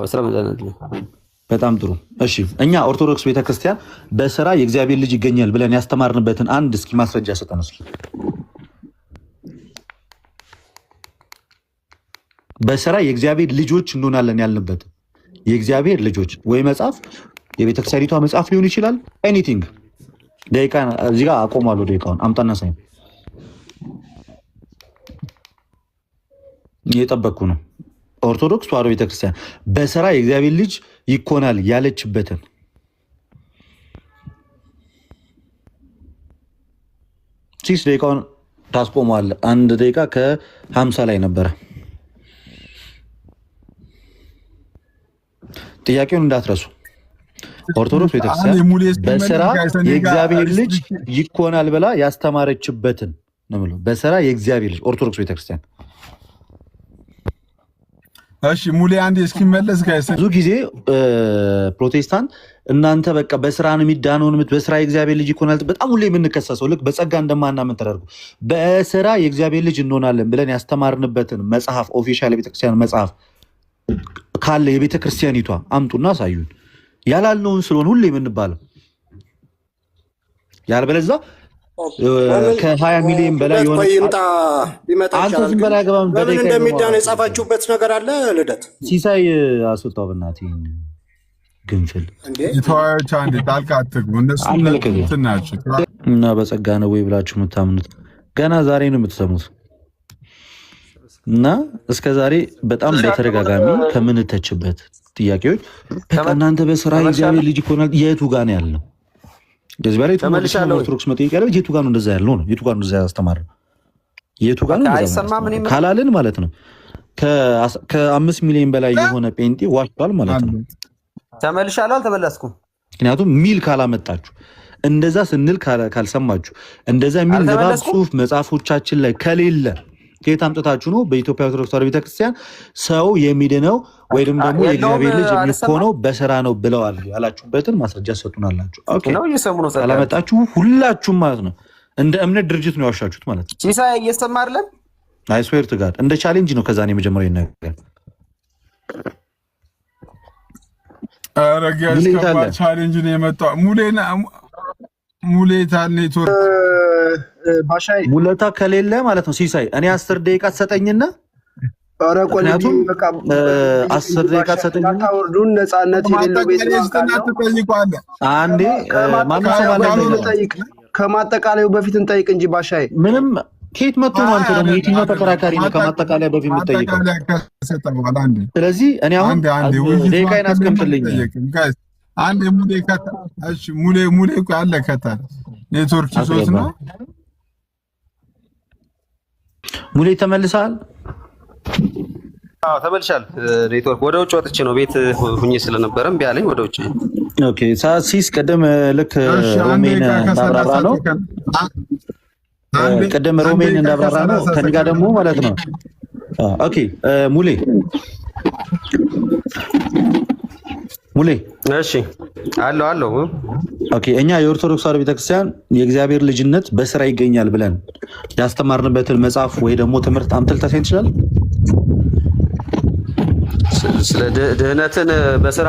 በስራ መዳን አይደለም። በጣም ጥሩ። እሺ እኛ ኦርቶዶክስ ቤተክርስቲያን በስራ የእግዚአብሔር ልጅ ይገኛል ብለን ያስተማርንበትን አንድ እስኪ ማስረጃ ሰጠን። በስራ የእግዚአብሔር ልጆች እንሆናለን ያልንበት የእግዚአብሔር ልጆች ወይ መጽሐፍ የቤተክርስቲያኒቷ መጽሐፍ ሊሆን ይችላል። ኤኒቲንግ ደቂቃ እዚህ ጋር አቆማለሁ። ደቂቃውን አምጣና ሳይ እየጠበቅኩ ነው። ኦርቶዶክስ ተዋሕዶ ቤተክርስቲያን በስራ የእግዚአብሔር ልጅ ይኮናል ያለችበትን ሲስ ደቂቃውን ታስቆመዋለህ። 1 ደቂቃ ከ50 ላይ ነበረ። ጥያቄውን እንዳትረሱ። ኦርቶዶክስ ቤተክርስቲያን በስራ የእግዚአብሔር ልጅ ይኮናል ብላ ያስተማረችበትን ነው የምለው። በስራ የእግዚአብሔር ልጅ ኦርቶዶክስ ቤተክርስቲያን። እሺ ሙሌ አንዴ እስኪመለስ ጋይስ። ብዙ ጊዜ ፕሮቴስታንት እናንተ በቃ በስራ ነው የሚዳነውን በስራ የእግዚአብሔር ልጅ ይኮናል በጣም ሁሌ የምንከሰሰው ልክ በጸጋ እንደማናምን ተደርጎ በስራ የእግዚአብሔር ልጅ እንሆናለን ብለን ያስተማርንበትን መጽሐፍ ኦፊሻል የቤተክርስቲያን መጽሐፍ ካለ የቤተክርስቲያኒቷ አምጡና አሳዩን። ያላልነውን ስለሆነ ሁሌ የምንባለው ያልበለዚያ ከ20 ሚሊዮን በላይ የሆነ አንተ ዝም በላይ ገባም በምን እንደሚዳን የጻፋችሁበት ነገር አለ። ልደት ሲሳይ አስወጣው በእናትህ ግንፍል የተዋዮች አንድ ጣልቃ አትግቡ። እነሱ ናቸው እና በጸጋ ነው ወይ ብላችሁ የምታምኑት ገና ዛሬ ነው የምትሰሙት። እና እስከ ዛሬ በጣም በተደጋጋሚ ከምንተችበት ጥያቄዎች እናንተ በስራ የእግዚአብሔር ልጅ ይኮናል የቱ ጋር ነው ያለው? እንደዚህ በላይ ኦርቶዶክስ መጠየቅ ያለው የቱ ጋር ነው እንደዛ ያለው ነው? የቱ ጋር ነው እንደዛ ያስተማር? የቱ ጋር ነው እንደዛ ካላልን ማለት ነው ከ5 ሚሊዮን በላይ የሆነ ጴንጤ ዋሽቷል ማለት ነው። ተመልሻለሁ አልተመለስኩም። ምክንያቱም ሚል ካላመጣችሁ እንደዛ ስንል ካልሰማችሁ እንደዛ ሚል ንባብ ጽሁፍ መጽሐፎቻችን ላይ ከሌለ ከየት አምጥታችሁ ነው? በኢትዮጵያ ኦርቶዶክስ ተዋሕዶ ቤተክርስቲያን ሰው የሚድነው ወይም ደግሞ የእግዚአብሔር ልጅ የሚሆነው በስራ ነው ብለዋል ያላችሁበትን ማስረጃ ሰጡናላችሁ። ኦኬ ካላመጣችሁ ሁላችሁም ማለት ነው እንደ እምነት ድርጅት ነው ያዋሻችሁት ማለት ነው። ሲሳይ እየሰማ አይደለም? አይ ስዌር ቱ ጋድ እንደ ቻሌንጅ ነው። ከዛ ነው የመጀመሪያው ነገር አረጋሽ ከባድ ቻሌንጅ ነው የመጣው። ሙሌታ ኔትወርክ ባሻይ ሙለታ ከሌለ ማለት ነው ሲሳይ እኔ 10 ደቂቃ ተሰጠኝና ምክንያቱም 10 ደቂቃ ተሰጠኝና ታወርዱን ነፃነት የሌለው ቤት አንዴ ማን ሰማለኝ ከማጠቃለያው በፊት እንጠይቅ እንጂ ባሻይ ምንም ከየት መጥቶ ነው አንተ ደግሞ የትኛው ተከራካሪ ነው ከማጠቃለያ በፊት የምትጠይቀው? ስለዚህ እኔ አሁን ደቂቃዬን አስቀምጥልኝ። አንድ ሙሌ እኮ አለ ከታል ኔትወርክ ይዞት ነው። ሙሌ ተመልሰሃል? አዎ ተመልሻል። ኔትወርክ ወደ ውጭ ወጥቼ ነው ቤት ሁኜ ስለነበረ እምቢ አለኝ ወደ ውጭ። ኦኬ ሲስ ቀደም ልክ ሮሜን እንዳብራራ ነው ቀደም ሮሜን እንዳብራራ ነው ከኔ ጋር ደግሞ ማለት ነው። ኦኬ ሙሌ እሺ አለው ኦኬ እኛ የኦርቶዶክስ ተዋሕዶ ቤተክርስቲያን የእግዚአብሔር ልጅነት በስራ ይገኛል ብለን ያስተማርንበትን መጽሐፍ ወይ ደግሞ ትምህርት አምጥተህ ታሳይ ትችላለህ? ስለ ድህነትን በስራ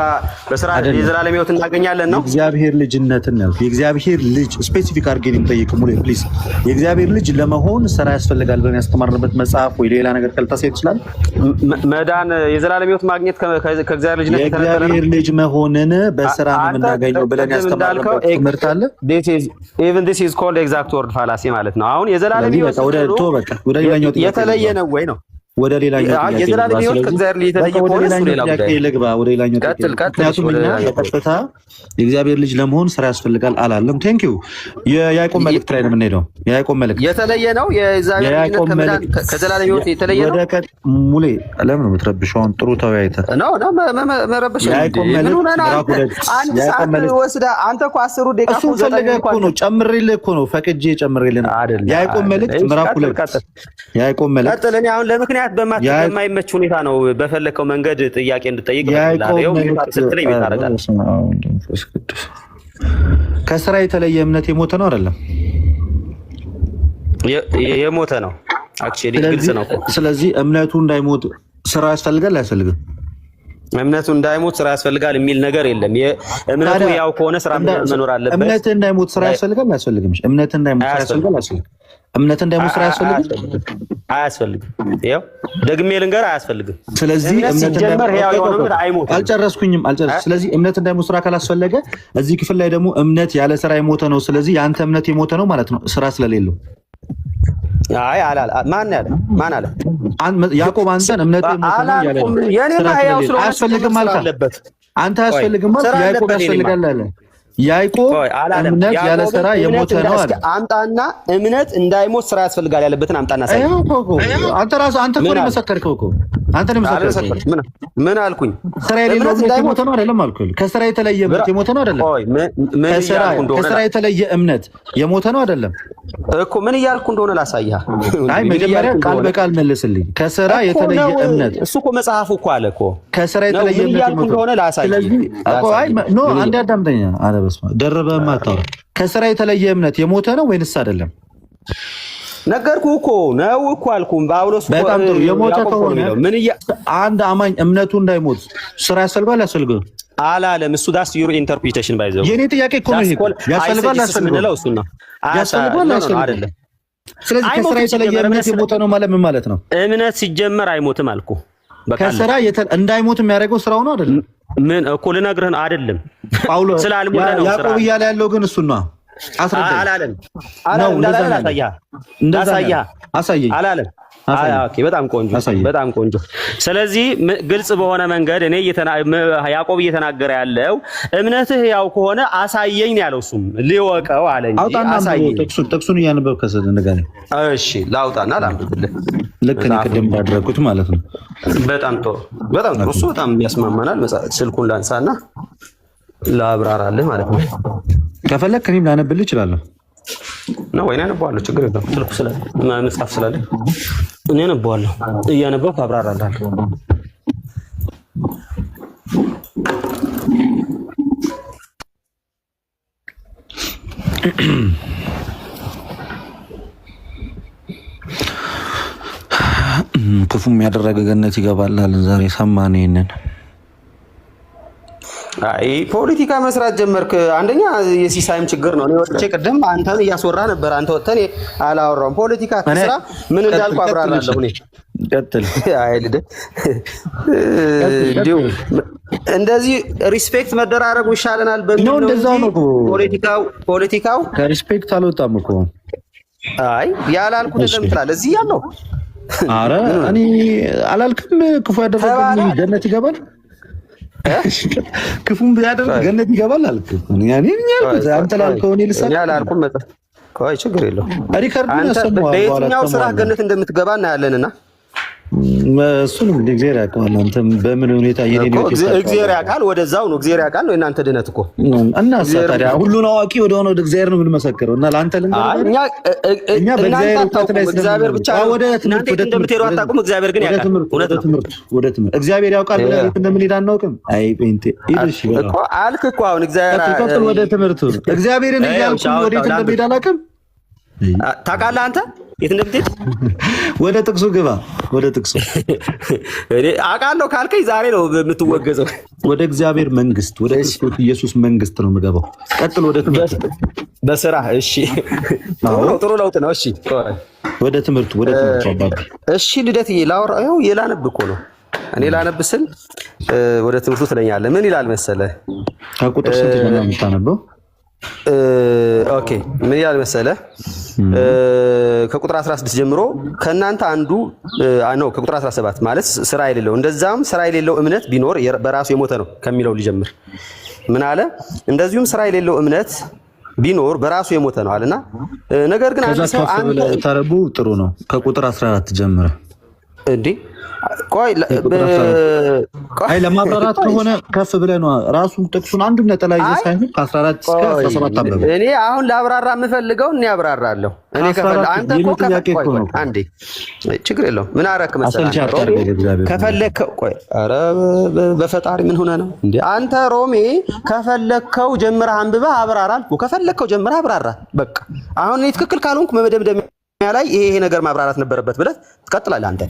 የዘላለም ሕይወት እናገኛለን ነው። የእግዚአብሔር ልጅነትን ነው። የእግዚአብሔር ልጅ ስፔሲፊክ አድርገን እንጠይቅ ሙሉ ፕሊዝ። የእግዚአብሔር ልጅ ለመሆን ስራ ያስፈልጋል ብለን ያስተማርንበት መጽሐፍ ወይ ሌላ ነገር ካልታሰይ ይችላል። መዳን የዘላለም ሕይወት ማግኘት ከእግዚአብሔር ልጅነት የተነጠለ ነው። የእግዚአብሔር ልጅ መሆንን በስራ ነው የምናገኘው ብለን ያስተማርንበት ትምህርት አለ። this is called exact word fallacy ማለት ነው። አሁን የዘላለም ሕይወት ወደ ሌላኛው ጥያቄ የተለየ ነው ወይ ነው? ወደ ሌላኛው የዘላለም ሕይወት ከእግዚአብሔር ልጅ የተለየ ሆነ ነው። ወደ ሌላኛው ቀጥታ የእግዚአብሔር ልጅ ለመሆን ስራ ያስፈልጋል አላለም። ቴንክ ዩ። የያዕቆብ መልእክት ላይ ነው የምንሄደው። የያዕቆብ መልእክት የተለየ ነው። የእግዚአብሔር ልጅ ከዘላለም ሕይወት የተለየ ነው። ሙሌ ለምን ነው የምትረብሸው? አሁን ጥሩ ተወያይተህ ነው መረበሽ። የያዕቆብ መልእክት ወስዳ አንተ እኮ 10 ደቂቃ እኮ ፈልገህ እኮ ነው ጨምሬልህ እኮ ነው ፈቅጄ ጨምሬልህ ነው። የያዕቆብ መልእክት ምዕራፍ 2 የያዕቆብ መልእክት ቀጥል። እኔ አሁን ለምክንያት በማይመች ሁኔታ ነው በፈለከው መንገድ ጥያቄ እንድጠይቅ ከስራ የተለየ እምነት የሞተ ነው አይደለም? የሞተ ነው። አክቹሊ ግልጽ ነው። ስለዚህ እምነቱ እንዳይሞት ስራ ያስፈልጋል አያስፈልግም? እምነቱ እንዳይሞት ስራ ያስፈልጋል የሚል ነገር የለም። እምነቱ ያው ከሆነ ስራ መኖር አለበት። እምነት እንዳይሞት ስራ ያስፈልጋል አያስፈልግም? እምነት እንዳይሞት ስራ ያስፈልጋል አያስፈልግም? እምነት እንዳይሞት ስራ ያስፈልግም አያስፈልግም? ይኸው ደግሜ ልንገር አያስፈልግም። ስለዚህ እምነት ሲጀመር ያው የሆነ አይሞት አልጨረስኩኝ። ስለዚህ እምነት እንዳይሞት ስራ ካላስፈለገ እዚህ ክፍል ላይ ደግሞ እምነት ያለ ስራ የሞተ ነው። ስለዚህ የአንተ እምነት የሞተ ነው ማለት ነው ስራ ስለሌለው። አይ አላል ማን አለ? ያዕቆብ አንተን እምነት የሞተ ነው ያለ ነው። የኔማ ያው ስለሆነ አያስፈልግም አልካለበት። አንተ አያስፈልግም ማለት ያዕቆብ ያስፈልጋል አለ። ያዕቆብ እምነት ያለ ስራ የሞተ ነው አለ። አምጣና እምነት እንዳይሞት ስራ ያስፈልጋል ያለበትን አምጣና ሳይ። አንተ እኮ ነው የመሰከርከው እኮ አንተ ነው የመሰከርከው። ምን አልኩኝ? ስራ የሌለው የሞተ ነው አይደለም አልኩኝ። ከስራ የተለየ እምነት የሞተ ነው አይደለም? ከስራ የተለየ እምነት የሞተ ነው አይደለም እኮ። ምን እያልኩ እንደሆነ ላሳይህ። አይ መጀመሪያ ቃል በቃል መልስልኝ። ከስራ የተለየ እምነት እሱ እኮ መጽሐፉ እኮ አለ እኮ። ከስራ የተለየ እምነት እንደሆነ ላሳይህ። ስለዚህ እኮ አይ ኖ አንዴ አዳምጠኛ አለ በስማ ደረበማ ታው ከስራ የተለየ እምነት የሞተ ነው ወይንስ አይደለም? ነገርኩህ እኮ ነው እኮ አልኩህ። ጳውሎስ በጣም ጥሩ የሞተ ከሆነ አንድ አማኝ እምነቱ እንዳይሞት ስራ ያስፈልጋል ያስፈልጋል አላለም። እሱ ዳስ ዩር ኢንተርፕሪቴሽን ባይዘው የኔ ጥያቄ እኮ ነው። ያስፈልጋል ያስፈልጋል እሱ ነው ያስፈልጋል አይደለም? ስለዚህ ከስራ የተለየ እምነት የሞተ ነው ማለት ምን ማለት ነው? እምነት ሲጀመር አይሞትም አልኩህ። ከስራ እንዳይሞት የሚያደርገው ስራው ነው አይደለም? ምን እኮ ልነግርህ ነው አይደለም? ጳውሎስ ስላልሞተ ነው ስራ ያዕቆብ እያለ ያለው ግን እሱን ነው። አስረዳኝ አላለም። አሳየኝ አላለም። ኦኬ በጣም ቆንጆ። ስለዚህ ግልጽ በሆነ መንገድ እኔ ያዕቆብ እየተናገረ ያለው እምነትህ ያው ከሆነ አሳየኝ ነው ያለው። እሱም ሊወቀው አለ እንጂ አሳየኝ። ጥቅሱን እያነበብክ ከሰደ ነገር እሺ ላውጣና ላምጥልህ። ልክ እኔ ቅድም ባደረኩት ማለት ነው። በጣም ጥሩ። እሱ በጣም ያስማማናል። ስልኩን ላንሳና ላብራራልህ ማለት ነው። ከፈለክ እኔም ላነብልህ እችላለሁ ነው ወይ? አነባዋለሁ፣ ችግር የለም። ስልኩ ስላለ መጽሐፍ ስላለ እኔ አነባዋለሁ። እያነበብኩ አብራራልሃለሁ። ክፉም ያደረገ ገነት ይገባላል። ዛሬ ሰማን ይሄንን። አይ ፖለቲካ መስራት ጀመርክ። አንደኛ የሲሳይም ችግር ነው። እኔ ወጥቼ ቅድም አንተን እያስወራ ነበር። አንተ ወጥተህ አላወራም። ፖለቲካ ስራ ምን እንዳልኩ አብራራለሁ። እኔ ቀጥል። አይ ልደ ዲው እንደዚህ ሪስፔክት መደራረጉ ይሻለናል በሚል ነው። እንደዛው ነው ፖለቲካው ከሪስፔክት አልወጣም እኮ። አይ ያላልኩት ለምን ትላለህ? እዚህ ያለው አረ እኔ አላልክም። ክፉ ያደረገ ገነት ይገባል፣ ክፉም ቢያደርግ ገነት ይገባል አልክ። አንተ ላልከው እኔ ልሰማ አላልኩም። ቆይ ችግር የለውም። ሪከርዱን ያሰማው በየትኛው ስራ ገነት እንደምትገባ እናያለንና እሱንም እግዚአብሔር ያውቃል። አንተም በምን ሁኔታ እግዚአብሔር ያውቃል። ወደዛው ነው እግዚአብሔር ያውቃል ነው የእናንተ ድነት እኮ። እና ታዲያ ሁሉን አዋቂ ወደ ሆነ ወደ እግዚአብሔር ነው የምንመሰክረው። እና ለአንተ እኛ በእግዚአብሔር ብቻ እናንተ እንደምትሄዱ አታውቁም። እግዚአብሔር ግን ያውቃል። ወደ ትምህርት እግዚአብሔር ያውቃል ብለህ እንደምንሄድ አናውቅም። አይ ጴንጤ ይልሽ እኮ አልክ እኮ አሁን እግዚአብሔር ወደ ትምህርቱ እግዚአብሔርን እያልኩ ወዴት እንደምሄድ አላውቅም። ታውቃለህ አንተ የት እንደምትሄድ ወደ ጥቅሱ ግባ። ወደ ጥቅሱ እኔ አውቃለሁ ካልከኝ ዛሬ ነው የምትወገዘው። ወደ እግዚአብሔር መንግስት፣ ወደ ክርስቶስ ኢየሱስ መንግስት ነው የምገባው። ቀጥል። ወደ ትምህርት በስራ እሺ፣ ጥሩ ለውጥ ነው። እሺ ወደ ትምህርቱ አባባ። እሺ ልደትዬ ላውራ። ይኸው የላነብ እኮ ነው እኔ ላነብ ስል ወደ ትምህርቱ ትለኛለህ። ምን ይላል መሰለህ? ከቁጥር ስንት ነው የምታነበው? ኦኬ ምን ይላል መሰለህ? ከቁጥር 16 ጀምሮ ከእናንተ አንዱ ነው። ከቁጥር 17 ማለት ስራ የሌለው እንደዛም ስራ የሌለው እምነት ቢኖር በራሱ የሞተ ነው ከሚለው ሊጀምር። ምን አለ? እንደዚሁም ስራ የሌለው እምነት ቢኖር በራሱ የሞተ ነው አለና፣ ነገር ግን አንድ ሰው አንተ ታረቡ ጥሩ ነው። ከቁጥር 14 ጀምረ እንዴ ቆይ ለማብራራት ከሆነ ከፍ ብለህ ነው ራሱ ጥቅሱን አንዱን ነጠላ ይዘህ ሳይሆን ከ14 እስከ 17 አበበ። እኔ አሁን ላብራራ የምፈልገው እኔ አብራራለሁ። እኔ አንተ አንዴ ችግር የለውም። ምን አደረክ መሰለህ? ከፈለከው ቆይ፣ ኧረ በፈጣሪ ምን ሆነ ነው እንዴ አንተ ሮሜ? ከፈለከው ጀምረህ አንብበህ አብራራ አልኩህ። ከፈለከው ጀምረህ አብራራ። በቃ አሁን እኔ ትክክል ካልሆንኩ መደምደም ላይ ይሄ ነገር ማብራራት ነበረበት ብለህ ትቀጥላለህ አንተ።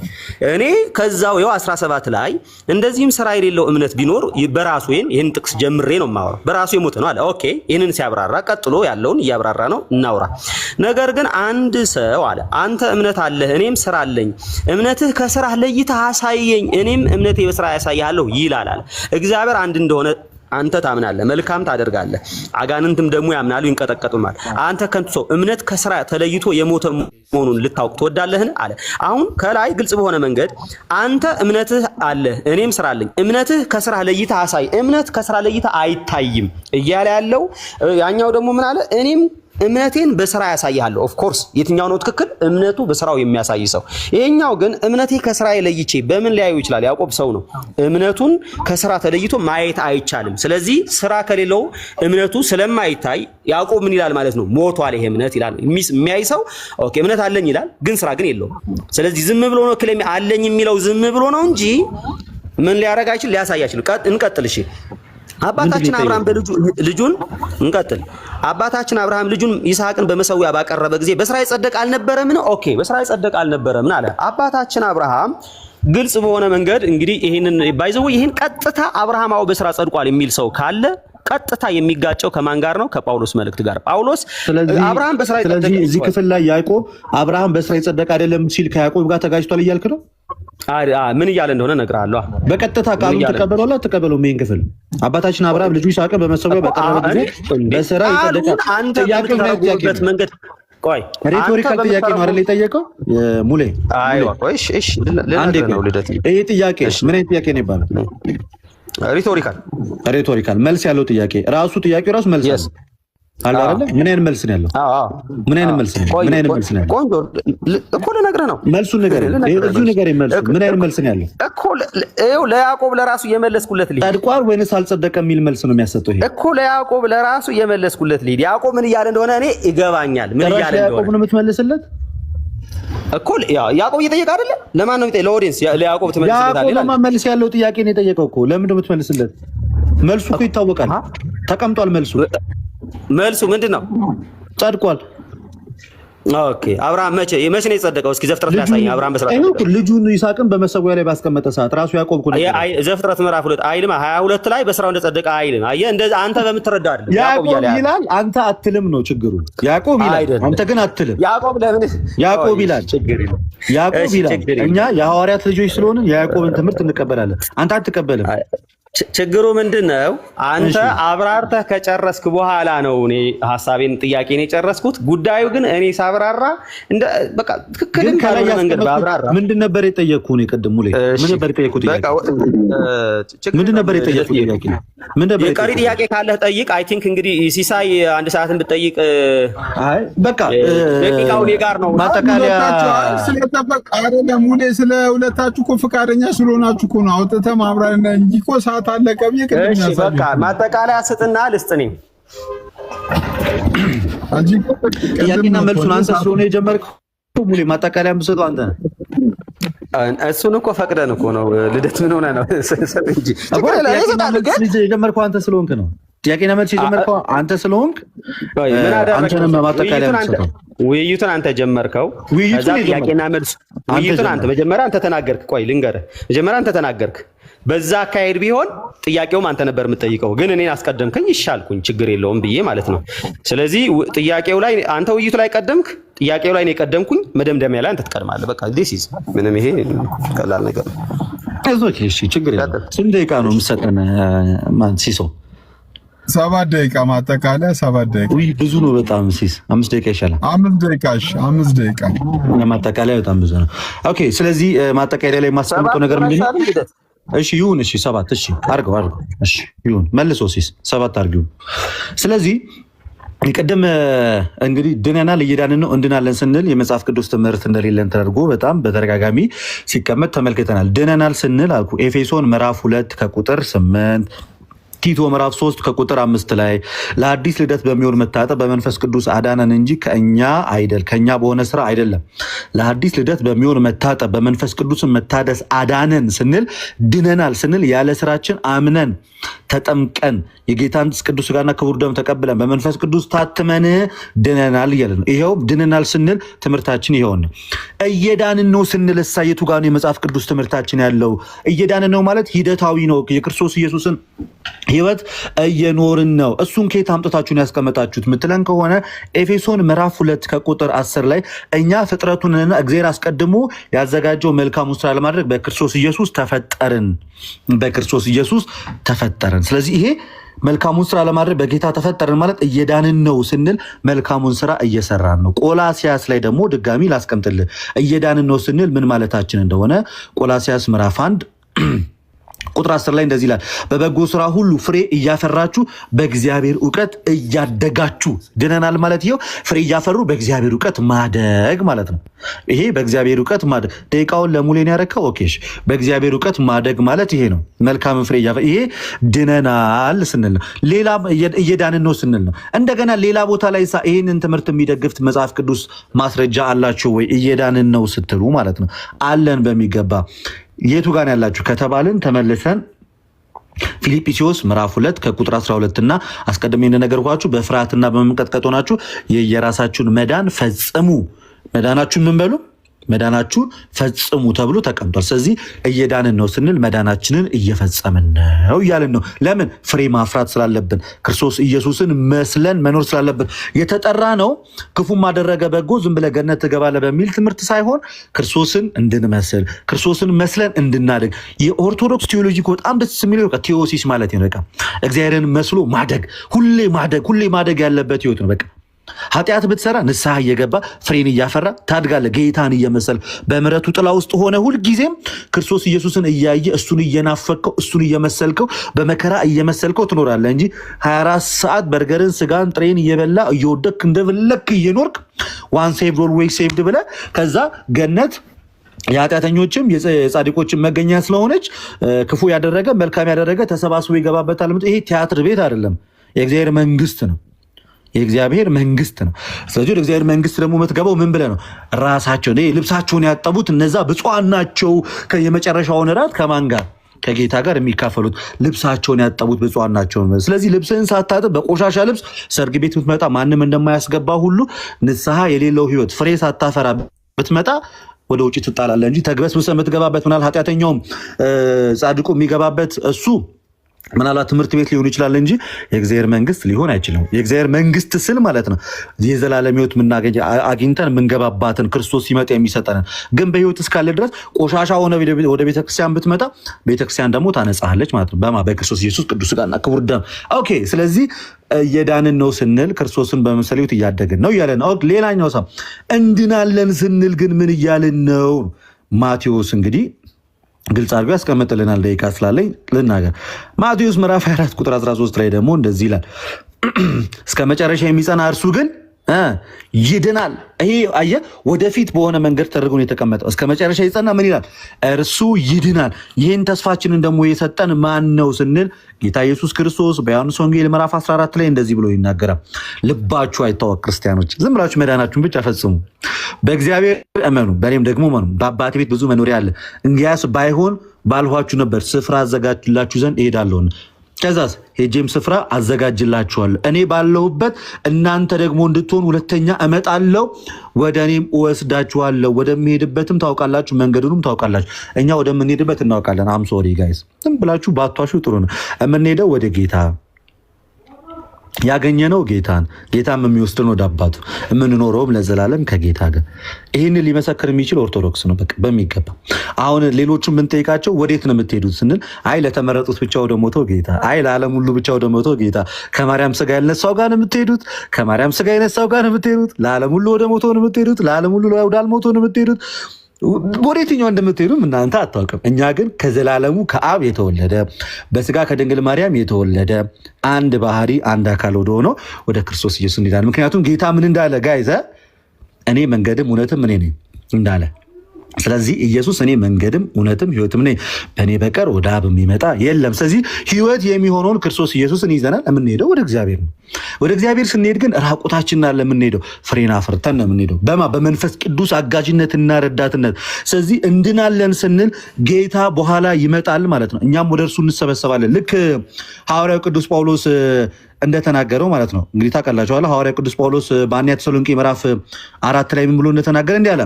እኔ ከዛው ይኸው 17 ላይ እንደዚህም ስራ የሌለው እምነት ቢኖር በራሱ ይሄን ጥቅስ ጀምሬ ነው የማወራው። በራሱ የሞተ ነው አለ። ኦኬ ይሄንን ሲያብራራ ቀጥሎ ያለውን እያብራራ ነው እናውራ። ነገር ግን አንድ ሰው አለ አንተ እምነት አለህ እኔም ስራ አለኝ፣ እምነትህ ከስራህ ለይተህ አሳየኝ፣ እኔም እምነቴ በስራ ያሳያለሁ ይላል አለ። እግዚአብሔር አንድ እንደሆነ አንተ ታምናለህ፣ መልካም ታደርጋለህ፣ አጋንንትም ደግሞ ያምናሉ ይንቀጠቀጡማል። አንተ ከንቱ ሰው እምነት ከስራ ተለይቶ የሞተ መሆኑን ልታውቅ ትወዳለህን አለ። አሁን ከላይ ግልጽ በሆነ መንገድ አንተ እምነትህ አለ እኔም ስራ አለኝ፣ እምነትህ ከስራ ለይተህ አሳይ፣ እምነት ከስራ ለይተህ አይታይም እያለ ያለው ያኛው ደግሞ ምን አለ? እኔም እምነቴን በስራ ያሳያለሁ። ኦፍ ኮርስ የትኛው ነው ትክክል? እምነቱ በስራው የሚያሳይ ሰው። ይሄኛው ግን እምነቴ ከስራዬ ለይቼ በምን ሊያዩ ይችላል? ያዕቆብ ሰው ነው። እምነቱን ከስራ ተለይቶ ማየት አይቻልም። ስለዚህ ስራ ከሌለው እምነቱ ስለማይታይ ያዕቆብ ምን ይላል ማለት ነው? ሞቷል ይሄ እምነት ይላል። የሚያይ ሰው ኦኬ እምነት አለኝ ይላል፣ ግን ስራ ግን የለውም። ስለዚህ ዝም ብሎ ነው ክሌም አለኝ የሚለው ዝም ብሎ ነው እንጂ ምን ሊያረጋ አይችል ሊያሳይ አይችል። እንቀጥል እሺ። አባታችን አብርሃም ልጁን እንቀጥል። አባታችን አብርሃም ልጁን ይስሐቅን በመሰዊያ ባቀረበ ጊዜ በስራ ይጸደቅ አልነበረምን? ኦኬ በስራ ይጸደቅ አልነበረምን አለ። አባታችን አብርሃም ግልጽ በሆነ መንገድ እንግዲህ ይሄንን ባይዘው ይሄን ቀጥታ አብርሃማው በስራ ጸድቋል የሚል ሰው ካለ ቀጥታ የሚጋጨው ከማን ጋር ነው? ከጳውሎስ መልእክት ጋር። ጳውሎስ አብርሃም በስራ ይጸደቅ። ስለዚህ እዚህ ክፍል ላይ ያዕቆብ አብርሃም በስራ ይጸደቅ አይደለም ሲል ከያዕቆብ ጋር ተጋጭቷል እያልክ ነው? ምን እያለ እንደሆነ እነግርሃለሁ። በቀጥታ ቃሉን ተቀበለውላ ተቀበለው። ምን ክፍል አባታችን አብርሃም ልጁ ይስሐቅን በመሰዊያ ባቀረበ ጊዜ በስራ ይጸደቃል። ጥያቄ መንገድ ቆይ ሬቶሪካል ጥያቄ ነው አይደል የጠየቀው ሙሌ? አይዋ ቆይ እሺ ልነግርህ ነው ልደት። ይሄ ጥያቄ ምን አይነት ጥያቄ ነው ይባላል? ሪቶሪካል መልስ ያለው ጥያቄ ራሱ ጥያቄው ራሱ መልስ ያለው አለ አይደል? ምን አይነት መልስ ነው ያለው? ምን አይነት መልስ ነው? ምን አይነት መልስ ነው ያለው? ቆንጆ እኮ ልነግርህ ነው። መልሱን ንገረኝ። እዚሁ ንገረኝ። መልሱ ምን አይነት መልስ ነው ያለው? እኮ ይኸው ለያዕቆብ ለራሱ የመለስኩለት ልጅ ጸድቋል ወይንስ አልጸደቀም የሚል መልስ ነው የሚያሰጠው። ይሄ እኮ ለያዕቆብ ለራሱ የመለስኩለት ልጅ ያዕቆብ ምን እያለ እንደሆነ እኔ ይገባኛል። ምን እያለ እንደሆነ ያዕቆብ ነው የምትመልስለት እኮ ያዕቆብ እየጠየቀ አይደለ? ለማን ነው የሚጠይቀው? ለኦዲየንስ ለያዕቆብ ትመልስለታለህ ይላል። ያዕቆብ መልስ ያለው ጥያቄ ነው የጠየቀው እኮ። ለምን ነው የምትመልስለት? መልሱ እኮ ይታወቃል፣ ተቀምጧል። መልሱ ምንድን ነው? ጸድቋል። ኦኬ አብርሃም መቼ ነው የጸደቀው? እስኪ ዘፍጥረት ላይ ያሳየኝ። አብርሃም በስራ ልጁን ይስሐቅን በመሰዊያ ላይ ባስቀመጠ ሰዓት ራሱ ያዕቆብ እኮ ነው። ዘፍጥረት ምዕራፍ 2 አይልም 22 ላይ በስራው እንደጸደቀ አይልም። አየህ እንደዛ አንተ በምትረዳው አይደለም። ያዕቆብ ይላል አንተ አትልም ነው ችግሩ። ያዕቆብ ይላል አንተ ግን አትልም። ያዕቆብ ለምን ያዕቆብ ይላል? ያዕቆብ ይላል እኛ የሐዋርያት ልጆች ስለሆንን የያዕቆብን ትምህርት እንቀበላለን፣ አንተ አትቀበልም። ችግሩ ምንድነው? አንተ አብራርተህ ከጨረስክ በኋላ ነው እኔ ሐሳቤን ጥያቄን የጨረስኩት። ጉዳዩ ግን እኔ ሳብራራ እንደ በቃ ትክክልን ካለ መንገድ ባብራራ ምንድን ነበር የጠየቅኩህ? እኔ ቅድም ላይ ምን ነበር የጠየቅኩት? ምንድን ነበር የጠየቅኩት? ምን ነበር የቀሪ ጥያቄ ካለህ ጠይቅ። አይ ቲንክ እንግዲህ ሲሳይ አንድ ሰዓትን ብትጠይቅ አይ በቃ ደቂቃው እኔ ጋር ነው። ማጠቃለያ አይደለም ሙሌ፣ ስለ ሁለታችሁ እኮ ፈቃደኛ ስለሆናችሁ እኮ ነው አውጥተህ ማብራሪያ እንጂ እኮ ሰዓት አለቀ ብዬ እሺ በቃ ማጠቃለያ ስጥና ልስጥ። እኔ ጥያቄና መልሱን አንተ ስለሆነ የጀመርከው ሙሌ፣ ማጠቃለያ የምትሰጠው አንተ ነህ። እሱን እኮ ፈቅደን እኮ ነው። ልደት ምን ሆነ ነው እንጂ የጀመርከው አንተ ስለሆንክ ነው። ጥያቄና መልስ የጀመርከው አንተ ስለሆንክ አንተንም ማጠቃለያ ነው። ውይይቱን አንተ ጀመርከው። ከዛ ጥያቄና መልስ ውይይቱን አንተ መጀመሪያ አንተ ተናገርክ። ቆይ ልንገርህ፣ መጀመሪያ አንተ ተናገርክ። በዛ አካሄድ ቢሆን ጥያቄውም አንተ ነበር የምትጠይቀው፣ ግን እኔን አስቀደምከኝ። ይሻልኩኝ ችግር የለውም ብዬ ማለት ነው። ስለዚህ ጥያቄው ላይ አንተ ውይይቱ ላይ ቀደምክ፣ ጥያቄው ላይ ነው የቀደምኩኝ። መደምደሚያ ላይ አንተ ትቀድማለህ። በቃ this is ምንም ይሄ ቀላል ነገር ነው። እሺ ችግር የለም። ስንት ደቂቃ ነው የምትሰጠን ሲሶ? 7 ደቂቃ ማጠቃለያ 7 ደቂቃ። ውይ ብዙ ነው በጣም ሲስ 5 ደቂቃ ይሻላል። 5 ደቂቃ እሺ፣ 5 ደቂቃ ማጠቃለያ በጣም ብዙ ነው። ኦኬ ስለዚህ ማጠቃለያ ላይ የማስቀምጠው ነገር ምንድን ነው? እሺ ይሁን። እሺ 7 እሺ አድርገው። እሺ ይሁን መልሶ ሲስ 7 አድርጊው። ስለዚህ ቅድም እንግዲህ ድነናል እየዳንን ነው እንድናለን ስንል የመጽሐፍ ቅዱስ ትምህርት እንደሌለን ተደርጎ በጣም በተደጋጋሚ ሲቀመጥ ተመልክተናል። ድነናል ስንል አልኩ ኤፌሶን ምዕራፍ 2 ከቁጥር 8 ቲቶ ምዕራፍ 3 ከቁጥር 5 ላይ ለአዲስ ልደት በሚሆን መታጠብ በመንፈስ ቅዱስ አዳነን እንጂ ከኛ በሆነ ስራ አይደለም። ለአዲስ ልደት በሚሆን መታጠብ በመንፈስ ቅዱስ መታደስ አዳነን ስንል ድነናል ስንል ያለ ስራችን አምነን ተጠምቀን የጌታን ቅዱስ ሥጋና ክቡር ደም ተቀብለን በመንፈስ ቅዱስ ታትመን ድነናል እያለ ነው። ይሄው ድነናል ስንል ትምህርታችን ይሄው ነው። እየዳንን ነው ስንል የቱ ጋር ነው የመጽሐፍ ቅዱስ ትምህርታችን ያለው? እየዳንን ነው ማለት ሂደታዊ ነው። የክርስቶስ ኢየሱስን ህይወት እየኖርን ነው። እሱን ከየት አምጥታችሁን ያስቀመጣችሁት ምትለን ከሆነ ኤፌሶን ምዕራፍ 2 ከቁጥር 10 ላይ እኛ ፍጥረቱንና እግዚአብሔር አስቀድሞ ያዘጋጀው መልካሙን ስራ ለማድረግ በክርስቶስ ኢየሱስ ተፈጠርን። በክርስቶስ ኢየሱስ ተፈጠርን። ስለዚህ ይሄ መልካሙን ስራ ለማድረግ በጌታ ተፈጠርን ማለት እየዳንን ነው ስንል መልካሙን ስራ እየሰራን ነው። ቆላሲያስ ላይ ደግሞ ድጋሚ ላስቀምጥልህ እየዳንን ነው ስንል ምን ማለታችን እንደሆነ ቆላሲያስ ምዕራፍ 1 ቁጥር 10 ላይ እንደዚህ ይላል፣ በበጎ ስራ ሁሉ ፍሬ እያፈራችሁ በእግዚአብሔር ዕውቀት እያደጋችሁ። ድነናል ማለት ይሄው ፍሬ እያፈሩ በእግዚአብሔር ዕውቀት ማደግ ማለት ነው። ይሄ በእግዚአብሔር ዕውቀት ማደግ ደቂቃውን ለሙሌን ያረከው ኦኬሽ። በእግዚአብሔር ዕውቀት ማደግ ማለት ይሄ ነው። መልካም ፍሬ እያፈራ ይሄ ድነናል ስንል ነው። ሌላ እየዳንን ነው ስንል ነው። እንደገና ሌላ ቦታ ላይ ይሄንን ትምህርት የሚደግፍ መጽሐፍ ቅዱስ ማስረጃ አላችሁ ወይ? እየዳንን ነው ስትሉ ማለት ነው። አለን በሚገባ የቱ ጋር ያላችሁ ከተባልን ተመልሰን ፊልጵስዩስ ምዕራፍ 2 ከቁጥር 12 እና አስቀድሜ እንደነገርኳችሁ በፍርሃትና በመንቀጥቀጥ ሆናችሁ የራሳችሁን መዳን ፈጽሙ። መዳናችሁን ምን በሉ? መዳናችሁን ፈጽሙ ተብሎ ተቀምጧል። ስለዚህ እየዳንን ነው ስንል መዳናችንን እየፈጸምን ነው እያልን ነው። ለምን? ፍሬ ማፍራት ስላለብን፣ ክርስቶስ ኢየሱስን መስለን መኖር ስላለብን። የተጠራ ነው ክፉም አደረገ በጎ ዝም ብለህ ገነት ትገባለህ በሚል ትምህርት ሳይሆን ክርስቶስን እንድንመስል ክርስቶስን መስለን እንድናደግ። የኦርቶዶክስ ቴዎሎጂ በጣም ደስ የሚለው ቴዎሲስ ማለት ነው። በቃ እግዚአብሔርን መስሎ ማደግ፣ ሁሌ ማደግ ያለበት ህይወት ነው። በቃ ኃጢአት ብትሰራ ንስሐ እየገባ ፍሬን እያፈራ ታድጋለህ። ጌታን እየመሰል በምሕረቱ ጥላ ውስጥ ሆነ ሁልጊዜም ክርስቶስ ኢየሱስን እያየ እሱን እየናፈቀው እሱን እየመሰልከው በመከራ እየመሰልከው ትኖራለህ እንጂ 24 ሰዓት በርገርን ስጋን ጥሬን እየበላ እየወደክ እንደፈለክ እየኖርክ ዋን ሴቭድ ኦልዌይስ ሴቭድ ብለህ ከዛ ገነት የኃጢአተኞችም የጻድቆችም መገኛ ስለሆነች ክፉ ያደረገ መልካም ያደረገ ተሰባስቦ ይገባበታል። ይሄ ቲያትር ቤት አይደለም፣ የእግዚአብሔር መንግስት ነው። የእግዚአብሔር መንግስት ነው። ስለዚህ ወደ እግዚአብሔር መንግስት ደግሞ የምትገባው ምን ብለህ ነው? ራሳቸውን ልብሳቸውን ያጠቡት እነዛ ብፁዓን ናቸው። የመጨረሻውን እራት ከማን ጋር? ከጌታ ጋር የሚካፈሉት ልብሳቸውን ያጠቡት ብፁዓን ናቸው። ስለዚህ ልብስህን ሳታጥብ በቆሻሻ ልብስ ሰርግ ቤት ብትመጣ ማንም እንደማያስገባ ሁሉ ንስሐ የሌለው ህይወት ፍሬ ሳታፈራ ብትመጣ ወደ ውጭ ትጣላለህ እንጂ ተግበስብሰህ የምትገባበት ምናልባት ኃጢአተኛውም ጻድቁ የሚገባበት እሱ ምናልባት ትምህርት ቤት ሊሆን ይችላል እንጂ የእግዚአብሔር መንግስት ሊሆን አይችልም። የእግዚአብሔር መንግስት ስል ማለት ነው የዘላለም ህይወት የምናገኝ አግኝተን የምንገባባትን ክርስቶስ ሲመጣ የሚሰጠንን። ግን በህይወት እስካለ ድረስ ቆሻሻ ሆነ ወደ ቤተክርስቲያን ብትመጣ ቤተክርስቲያን ደግሞ ታነጻለች ማለት ነው። በክርስቶስ ኢየሱስ ቅዱስ ሥጋና ክቡር ደም። ኦኬ። ስለዚህ እየዳንን ነው ስንል ክርስቶስን በመምሰል ህይወት እያደግን ነው እያለን። ሌላኛው ሰው እንድናለን ስንል ግን ምን እያልን ነው? ማቴዎስ እንግዲህ ግልጽ አድርጎ ያስቀምጥልናል። ደቂቃ ስላለኝ ልናገር። ማቴዎስ ምዕራፍ 24 ቁጥር 13 ላይ ደግሞ እንደዚህ ይላል፣ እስከ መጨረሻ የሚጸና እርሱ ግን ይድናል። ይሄ አየህ፣ ወደፊት በሆነ መንገድ ተደርጎ ነው የተቀመጠው። እስከ መጨረሻ ይጸና ምን ይላል? እርሱ ይድናል። ይህን ተስፋችንን ደግሞ የሰጠን ማን ነው ስንል ጌታ ኢየሱስ ክርስቶስ በዮሐንስ ወንጌል ምዕራፍ 14 ላይ እንደዚህ ብሎ ይናገራል። ልባችሁ አይታወክ ክርስቲያኖች፣ ዝም ብላችሁ መዳናችሁን ብቻ ፈጽሙ፣ በእግዚአብሔር እመኑ፣ በእኔም ደግሞ እመኑ። በአባቴ ቤት ብዙ መኖሪያ አለ። እንግዲያስ ባይሆን ባልኋችሁ ነበር፣ ስፍራ አዘጋጅላችሁ ዘንድ እሄዳለሁና። ከዛስ ሄጄም ስፍራ አዘጋጅላችኋለሁ እኔ ባለሁበት እናንተ ደግሞ እንድትሆኑ ሁለተኛ እመጣለሁ ወደ እኔም እወስዳችኋለሁ ወደምሄድበትም ታውቃላችሁ መንገዱንም ታውቃላችሁ እኛ ወደምንሄድበት እናውቃለን አም ሶሪ ጋይስ ዝም ብላችሁ ባቷሹ ጥሩ ነው የምንሄደው ወደ ጌታ ያገኘነው ጌታም የሚወስድን ወደ አባቱ የምንኖረውም ለዘላለም ከጌታ ጋር ይህን ሊመሰክር የሚችል ኦርቶዶክስ ነው በቃ በሚገባ አሁን ሌሎቹም የምንጠይቃቸው ወዴት ነው የምትሄዱት ስንል አይ ለተመረጡት ብቻ ወደ ሞተው ጌታ አይ ለዓለም ሁሉ ብቻ ወደ ሞተው ጌታ ከማርያም ስጋ ያልነሳው ጋር ነው የምትሄዱት ከማርያም ስጋ የነሳው ጋር ነው የምትሄዱት ለዓለም ሁሉ ወደ ሞተው ነው የምትሄዱት ለዓለም ሁሉ ወደ አልሞተው ነው የምትሄዱት ወዴትኛው እንደምትሄዱም እናንተ አታውቅም እኛ ግን ከዘላለሙ ከአብ የተወለደ በስጋ ከድንግል ማርያም የተወለደ አንድ ባህሪ አንድ አካል ወደ ሆነው ወደ ክርስቶስ ኢየሱስ እንሄዳለን ምክንያቱም ጌታ ምን እንዳለ ጋይዘ እኔ መንገድም እውነትም እኔ ነኝ እንዳለ ስለዚህ ኢየሱስ እኔ መንገድም እውነትም ህይወትም ነኝ በእኔ በቀር ወደ አብ የሚመጣ የለም ስለዚህ ህይወት የሚሆነውን ክርስቶስ ኢየሱስን ይዘናል የምንሄደው ወደ እግዚአብሔር ነው ወደ እግዚአብሔር ስንሄድ ግን ራቁታችንን አለ የምንሄደው ፍሬን አፍርተን ነው የምንሄደው በመንፈስ ቅዱስ አጋዥነትና ረዳትነት ስለዚህ እንድናለን ስንል ጌታ በኋላ ይመጣል ማለት ነው እኛም ወደ እርሱ እንሰበሰባለን ልክ ሐዋርያው ቅዱስ ጳውሎስ እንደተናገረው ማለት ነው እንግዲህ ታውቃላችኋል ሐዋርያው ቅዱስ ጳውሎስ በአንደኛ ተሰሎንቄ ምዕራፍ 4 ላይ ምን ብሎ እንደተናገረ እንዲህ አለ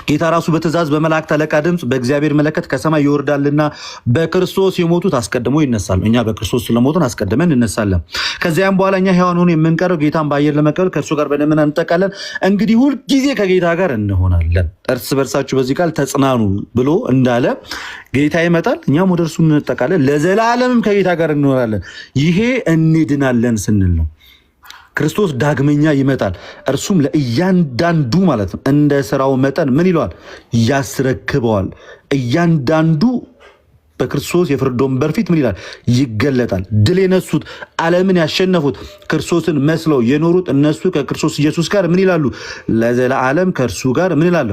ጌታ ራሱ በትእዛዝ በመላእክት አለቃ ድምፅ በእግዚአብሔር መለከት ከሰማይ ይወርዳልና በክርስቶስ የሞቱት አስቀድመው ይነሳሉ እኛ በክርስቶስ ስለሞቱን አስቀድመን እንነሳለን ከዚያም በኋላ እኛ ሕያዋን ሆነን የምንቀረው ጌታን በአየር ለመቀበል ከእርሱ ጋር በደመና እንጠቃለን እንግዲህ ሁልጊዜ ከጌታ ጋር እንሆናለን እርስ በርሳችሁ በዚህ ቃል ተጽናኑ ብሎ እንዳለ ጌታ ይመጣል እኛም ወደ እርሱ እንጠቃለን ለዘላለምም ከጌታ ጋር እንኖራለን ይሄ እንድናለን ስንል ነው ክርስቶስ ዳግመኛ ይመጣል እርሱም ለእያንዳንዱ ማለት ነው እንደ ስራው መጠን ምን ይለዋል ያስረክበዋል እያንዳንዱ በክርስቶስ የፍርድ ወንበር ፊት ምን ይላል ይገለጣል ድል የነሱት ዓለምን ያሸነፉት ክርስቶስን መስለው የኖሩት እነሱ ከክርስቶስ ኢየሱስ ጋር ምን ይላሉ ለዘላለም ከእርሱ ጋር ምን ይላሉ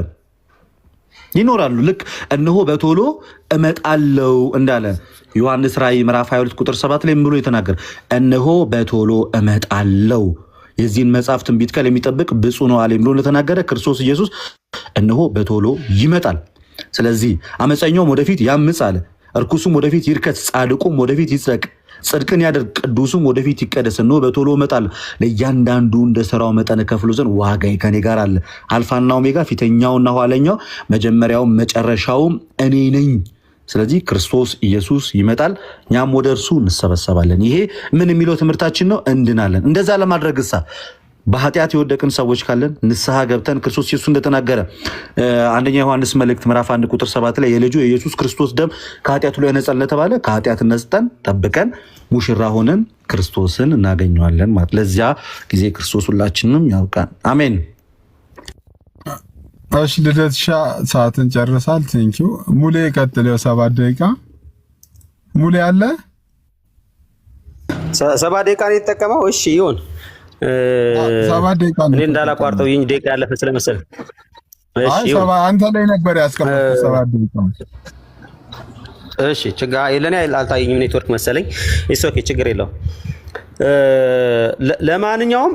ይኖራሉ ልክ እነሆ በቶሎ እመጣለሁ እንዳለ ዮሐንስ ራእይ ምዕራፍ 22 ቁጥር 7 ላይ ምን ብሎ የተናገረ እነሆ በቶሎ እመጣለሁ የዚህን መጽሐፍ ትንቢት ቃል የሚጠብቅ ብፁዕ ነው አለ ብሎ እንደተናገረ ክርስቶስ ኢየሱስ እነሆ በቶሎ ይመጣል ስለዚህ አመፀኛውም ወደፊት ያምፅ አለ እርኩሱም ወደፊት ይርከስ ጻድቁም ወደፊት ይጽደቅ ጽድቅን ያደርግ ቅዱሱም ወደፊት ይቀደስ ነው በቶሎ እመጣለሁ ለእያንዳንዱ እንደ ሥራው መጠን ከፍሎ ዘንድ ዋጋዬ ከኔ ጋር አለ አልፋና ኦሜጋ ፊተኛውና ኋለኛው መጀመሪያውም መጨረሻውም እኔ ነኝ ስለዚህ ክርስቶስ ኢየሱስ ይመጣል እኛም ወደ እርሱ እንሰበሰባለን ይሄ ምን የሚለው ትምህርታችን ነው እንድናለን እንደዛ ለማድረግሳ በኃጢአት የወደቅን ሰዎች ካለን ንስሐ ገብተን ክርስቶስ ኢየሱስ እንደተናገረ አንደኛ ዮሐንስ መልእክት ምዕራፍ 1 ቁጥር 7 ላይ የልጁ የኢየሱስ ክርስቶስ ደም ከኃጢአት ሁሉ ያነጻል ተባለ ከኃጢአት ነጽተን ጠብቀን ሙሽራ ሆነን ክርስቶስን እናገኘዋለን ማለት ለዚያ ጊዜ ክርስቶስ ሁላችንም ያውቃል አሜን እሺ ልደትሻ ሰዓትን ጨርሳል ቴንኪው ሙሌ ቀጥለው 7 ደቂቃ ሙሌ አለ 7 ደቂቃ ነው የተጠቀመው እሺ ይሁን 7 ደቂቃ ነው እኔ እንዳላቋርጠው ይኝ ደቂቃ ያለፈ ስለመሰለ እሺ ይሁን አንተ ላይ ነበር ያስቀመጥኩት 7 ደቂቃ እሺ ችግር የለኔ አልታየኝም ኔትወርክ መሰለኝ ኢትስ ኦኬ ችግር የለው ለማንኛውም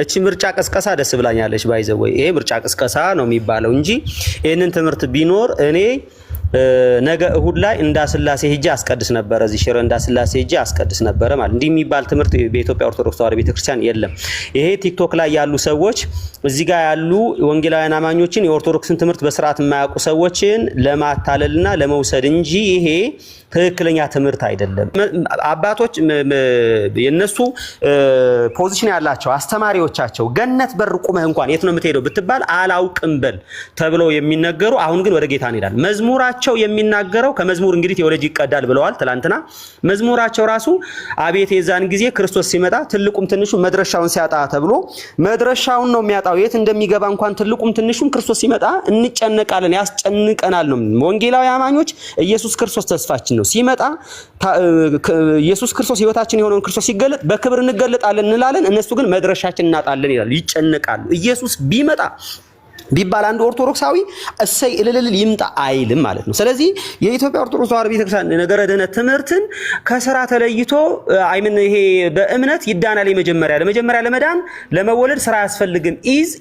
እቺ ምርጫ ቀስቀሳ ደስ ብላኛለች ባይዘወይ ይሄ ምርጫ ቀስቀሳ ነው የሚባለው እንጂ ይሄንን ትምህርት ቢኖር እኔ ነገ እሁድ ላይ እንዳስላሴ ሄጄ አስቀድስ ነበር እዚህ ሽረ እንዳስላሴ ሄጄ አስቀድስ ነበር ማለት እንዲህ የሚባል ትምህርት በኢትዮጵያ ኦርቶዶክስ ተዋሕዶ ቤተክርስቲያን የለም ይሄ ቲክቶክ ላይ ያሉ ሰዎች እዚህ ጋር ያሉ ወንጌላውያን አማኞችን የኦርቶዶክስን ትምህርት በስርዓት የማያውቁ ሰዎችን ለማታለልና ለመውሰድ እንጂ ይሄ ትክክለኛ ትምህርት አይደለም አባቶች የነሱ ፖዚሽን ያላቸው አስተማሪዎቻቸው ገነት በር ቁመህ እንኳን የት ነው የምትሄደው ብትባል አላውቅም በል ተብለው የሚነገሩ አሁን ግን ወደ ጌታ እንሄዳለን መዝሙራቸው የሚናገረው ከመዝሙር እንግዲህ ቴዎሎጂ ይቀዳል ብለዋል ትላንትና መዝሙራቸው ራሱ አቤት የዛን ጊዜ ክርስቶስ ሲመጣ ትልቁም ትንሹ መድረሻውን ሲያጣ ተብሎ መድረሻውን ነው የሚያጣው የት እንደሚገባ እንኳን ትልቁም ትንሹም ክርስቶስ ሲመጣ እንጨነቃለን ያስጨንቀናል ነው ወንጌላዊ አማኞች ኢየሱስ ክርስቶስ ተስፋችን ነው ሲመጣ ኢየሱስ ክርስቶስ ህይወታችን የሆነውን ክርስቶስ ሲገለጥ በክብር እንገለጣለን እንላለን እነሱ ግን መድረሻችን እናጣለን ይላሉ ይጨነቃሉ ኢየሱስ ቢመጣ ቢባል አንድ ኦርቶዶክሳዊ እሰይ እልልል ይምጣ አይልም ማለት ነው። ስለዚህ የኢትዮጵያ ኦርቶዶክስ ተዋሕዶ ቤተክርስቲያን ነገረ ድህነት ትምህርትን ከስራ ተለይቶ አይምን ይሄ በእምነት ይዳናል። ለመጀመሪያ ለመዳን ለመወለድ ስራ አያስፈልግም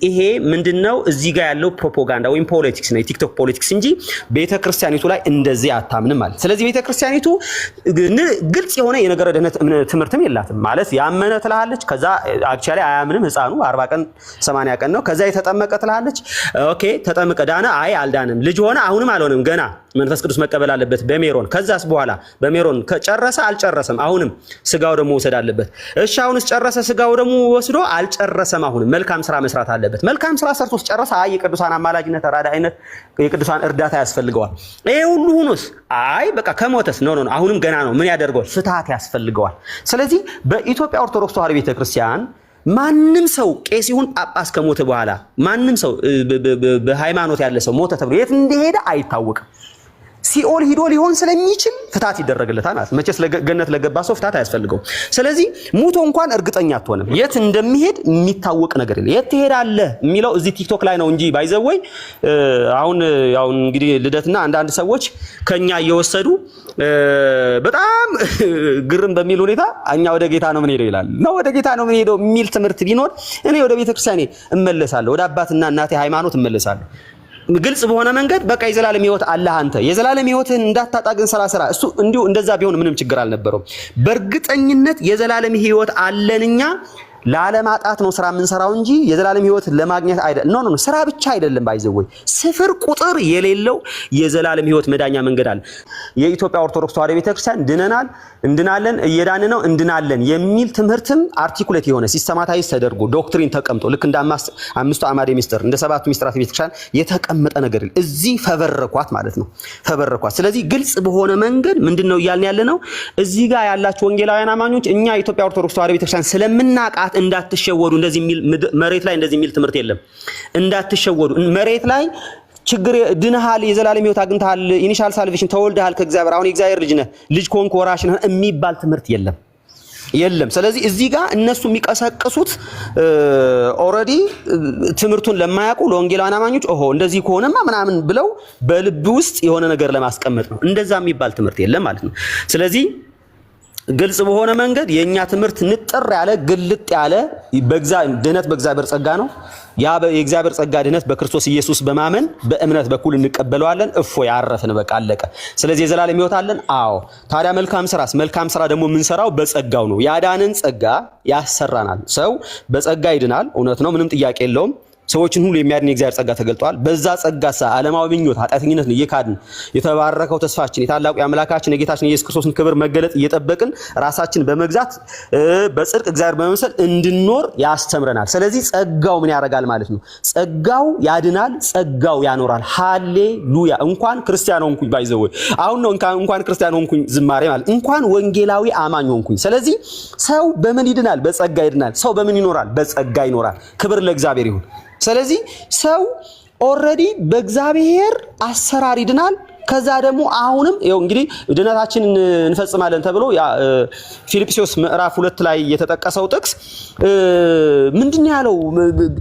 ይሄ ምንድነው እዚህ ጋር ያለው ፕሮፓጋንዳ ወይም ፖለቲክስ ነው፣ የቲክቶክ ፖለቲክስ እንጂ ቤተክርስቲያኒቱ ላይ እንደዚህ አታምንም ማለት። ስለዚህ ቤተክርስቲያኒቱ ግልጽ የሆነ የነገረ ድህነት ትምህርትም የላትም ማለት። ያመነ ትላለች፣ ከዛ አክቹአሊ አያምንም ህፃኑ 40 ቀን 80 ቀን ነው። ከዛ የተጠመቀ ትላለች፣ ኦኬ ተጠመቀ ዳነ፣ አይ አልዳንም፣ ልጅ ሆነ አሁንም አልሆነም፣ ገና መንፈስ ቅዱስ መቀበል አለበት በሜሮን። ከዛስ በኋላ በሜሮን ከጨረሰ አልጨረሰም፣ አሁንም ስጋው ደግሞ ወሰድ አለበት። እሺ አሁንስ ጨረሰ፣ ስጋው ደግሞ ወስዶ አልጨረሰም፣ አሁንም መልካም ስራ መስራት አለበት። መልካም ስራ ሰርቶስ ጨረሰ፣ አይ የቅዱሳን አማላጅነት ተራዳኢነት የቅዱሳን እርዳታ ያስፈልገዋል። ይሄ ሁሉ ሆኖስ አይ በቃ ከሞተስ ኖ አሁንም ገና ነው። ምን ያደርገዋል? ፍትሃት ያስፈልገዋል። ስለዚህ በኢትዮጵያ ኦርቶዶክስ ተዋሕዶ ቤተክርስቲያን ማንም ሰው ቄስ ይሁን ጳጳስ ከሞተ በኋላ ማንም ሰው በሃይማኖት ያለ ሰው ሞተ ተብሎ የት እንደሄደ አይታወቅም። ሲኦል ሂዶ ሊሆን ስለሚችል ፍታት ይደረግለታል ማለት። መቼስ ገነት ለገባ ሰው ፍታት አያስፈልገው። ስለዚህ ሙቶ እንኳን እርግጠኛ አትሆንም የት እንደሚሄድ የሚታወቅ ነገር የለም። የት ትሄዳለህ የሚለው እዚህ ቲክቶክ ላይ ነው እንጂ ባይዘወይ አሁን ያው እንግዲህ ልደትና አንዳንድ ሰዎች ከኛ እየወሰዱ በጣም ግርም በሚል ሁኔታ እኛ ወደ ጌታ ነው ምን ሄደው ይላል ነው ወደ ጌታ ነው ምን ሄደው የሚል ትምህርት ቢኖር እኔ ወደ ቤተክርስቲያኔ እመለሳለሁ፣ ወደ አባትና እናቴ ሃይማኖት እመለሳለሁ። ግልጽ በሆነ መንገድ በቃ የዘላለም ህይወት አለህ አንተ የዘላለም ህይወትን እንዳታጣ ግን ስራ እሱ እንዲሁ እንደዛ ቢሆን ምንም ችግር አልነበረውም። በእርግጠኝነት የዘላለም ህይወት አለንኛ ላለማጣት ነው ስራ የምንሰራው እንጂ የዘላለም ህይወት ለማግኘት አይደለም። ኖ ስራ ብቻ አይደለም ባይዘወይ ስፍር ቁጥር የሌለው የዘላለም ህይወት መዳኛ መንገድ አለ። የኢትዮጵያ ኦርቶዶክስ ተዋሕዶ ቤተክርስቲያን ድነናል፣ እንድናለን፣ እየዳን ነው፣ እንድናለን የሚል ትምህርትም አርቲኩሌት የሆነ ሲስተማታይዝ ተደርጎ ዶክትሪን ተቀምጦ ልክ እንደ አምስቱ አዕማደ ምስጢር እንደ ሰባቱ ምስጢራት ቤተክርስቲያን የተቀመጠ ነገር እዚህ ፈበረኳት ማለት ነው፣ ፈበረኳት። ስለዚህ ግልጽ በሆነ መንገድ ምንድነው እያልን ያለ ነው? እዚህ ጋር ያላችሁ ወንጌላውያን አማኞች እኛ የኢትዮጵያ ኦርቶዶክስ ተዋሕዶ ቤተክርስቲያን ስለምናቃት እንዳትሸወዱ። እንደዚህ የሚል መሬት ላይ እንደዚህ የሚል ትምህርት የለም። እንዳትሸወዱ። መሬት ላይ ችግር ድነሃል፣ የዘላለም ህይወት አግኝተሃል፣ ኢኒሻል ሳልቬሽን ተወልደሃል ከእግዚአብሔር፣ አሁን የእግዚአብሔር ልጅ ነህ፣ ልጅ ኮንክ ወራሽ ነህ የሚባል ትምህርት የለም። ስለዚህ እዚህ ጋር እነሱ የሚቀሰቅሱት ኦልሬዲ ትምህርቱን ለማያውቁ ለወንጌላውያን አማኞች ኦሆ እንደዚህ ከሆነማ ምናምን ብለው በልብ ውስጥ የሆነ ነገር ለማስቀመጥ ነው። እንደዛ የሚባል ትምህርት የለም ማለት ነው። ስለዚህ ግልጽ በሆነ መንገድ የኛ ትምህርት ንጥር ያለ ግልጥ ያለ ድነት በእግዚአብሔር ጸጋ ነው። ያ የእግዚአብሔር ጸጋ ድነት በክርስቶስ ኢየሱስ በማመን በእምነት በኩል እንቀበለዋለን። እፎ ያረፍን በቃ አለቀ። ስለዚህ የዘላለም ህይወት አለን። አዎ ታዲያ መልካም ስራ ደግሞ የምንሰራው በጸጋው ነው። ያዳንን ጸጋ ያሰራናል። ሰው በጸጋ ይድናል። እውነት ነው፣ ምንም ጥያቄ የለውም። ሰዎችን ሁሉ የሚያድን የእግዚአብሔር ጸጋ ተገልጧል። በዛ ጸጋሳ ዓለማዊ ምኞት ኃጢአተኝነትን እየካድን የተባረከው ተስፋችን የታላቁ የአምላካችን የጌታችን የኢየሱስ ክርስቶስን ክብር መገለጥ እየጠበቅን ራሳችን በመግዛት በጽድቅ እግዚአብሔር በመምሰል እንድንኖር ያስተምረናል። ስለዚህ ጸጋው ምን ያደርጋል ማለት ነው? ጸጋው ያድናል፣ ጸጋው ያኖራል። ሃሌሉያ! እንኳን ክርስቲያን ሆንኩኝ ባይዘው አሁን ነው እንኳን ክርስቲያን ሆንኩኝ ዝማሬ ማለት እንኳን ወንጌላዊ አማኝ ሆንኩኝ። ስለዚህ ሰው በምን ይድናል? በጸጋ ይድናል። ሰው በምን ይኖራል? በጸጋ ይኖራል። ክብር ለእግዚአብሔር ይሁን። ስለዚህ ሰው ኦልሬዲ በእግዚአብሔር አሰራር ይድናል። ከዛ ደግሞ አሁንም ይኸው እንግዲህ ድነታችንን እንፈጽማለን ተብሎ ፊልጵስዩስ ምዕራፍ 2 ላይ የተጠቀሰው ጥቅስ ምንድነው ያለው?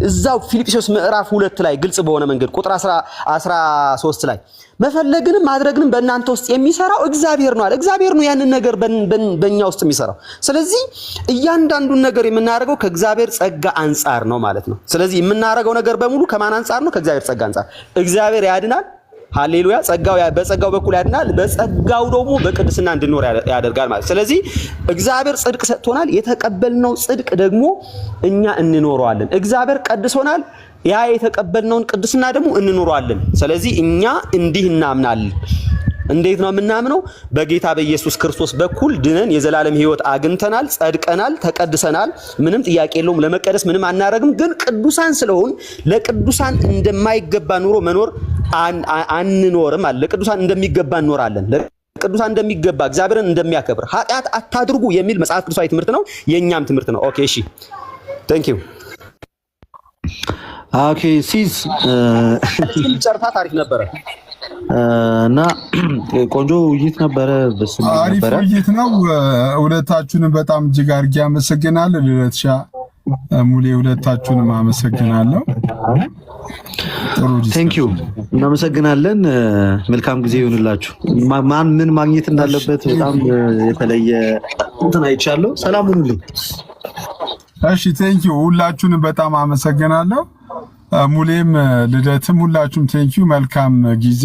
እዛው ፊልጵስዩስ ምዕራፍ 2 ላይ ግልጽ በሆነ መንገድ ቁጥር 13 ላይ መፈለግንም ማድረግንም በእናንተ ውስጥ የሚሰራው እግዚአብሔር ነው አለ። እግዚአብሔር ነው ያንን ነገር በእኛ ውስጥ የሚሰራው። ስለዚህ እያንዳንዱን ነገር የምናደርገው ከእግዚአብሔር ጸጋ አንጻር ነው ማለት ነው። ስለዚህ የምናደርገው ነገር በሙሉ ከማን አንጻር ነው? ከእግዚአብሔር ጸጋ አንጻር። እግዚአብሔር ያድናል። ሃሌሉያ! በጸጋው በኩል ያድናል። በጸጋው ደግሞ በቅድስና እንድንኖር ያደርጋል ማለት። ስለዚህ እግዚአብሔር ጽድቅ ሰጥቶናል። የተቀበልነው ጽድቅ ደግሞ እኛ እንኖረዋለን። እግዚአብሔር ቀድሶናል። ያ የተቀበልነውን ቅድስና ደግሞ እንኖረዋለን። ስለዚህ እኛ እንዲህ እናምናለን። እንዴት ነው የምናምነው? በጌታ በኢየሱስ ክርስቶስ በኩል ድነን የዘላለም ህይወት አግኝተናል፣ ጸድቀናል፣ ተቀድሰናል። ምንም ጥያቄ የለውም። ለመቀደስ ምንም አናረግም። ግን ቅዱሳን ስለሆን ለቅዱሳን እንደማይገባ ኑሮ መኖር አንኖርም አለ። ለቅዱሳን እንደሚገባ እንኖራለን። ለቅዱሳን እንደሚገባ እግዚአብሔርን እንደሚያከብር ኃጢአት አታድርጉ የሚል መጽሐፍ ቅዱሳዊ ትምህርት ነው። የኛም ትምህርት ነው። ኦኬ እሺ፣ ቴንክ ዩ። ኦኬ ሲስ ጨርታ ታሪፍ ነበረ እና ቆንጆ ውይይት ነበረ። በስም ነበረ አሪፍ ውይይት ነው። ሁለታችሁንም በጣም እጅግ አድርጌ አመሰግናለሁ። ልደትሻ ሙሌ ሁለታችሁንም አመሰግናለሁ። ቴንክ ዩ እናመሰግናለን። መልካም ጊዜ ይሁንላችሁ። ማን ምን ማግኘት እንዳለበት በጣም የተለየ እንትን አይቻለሁ። ሰላም ሁኑልኝ። እሺ ቴንክ ዩ ሁላችሁንም በጣም አመሰግናለሁ። ሙሌም ልደትም ሁላችሁም ቴንክ ዩ መልካም ጊዜ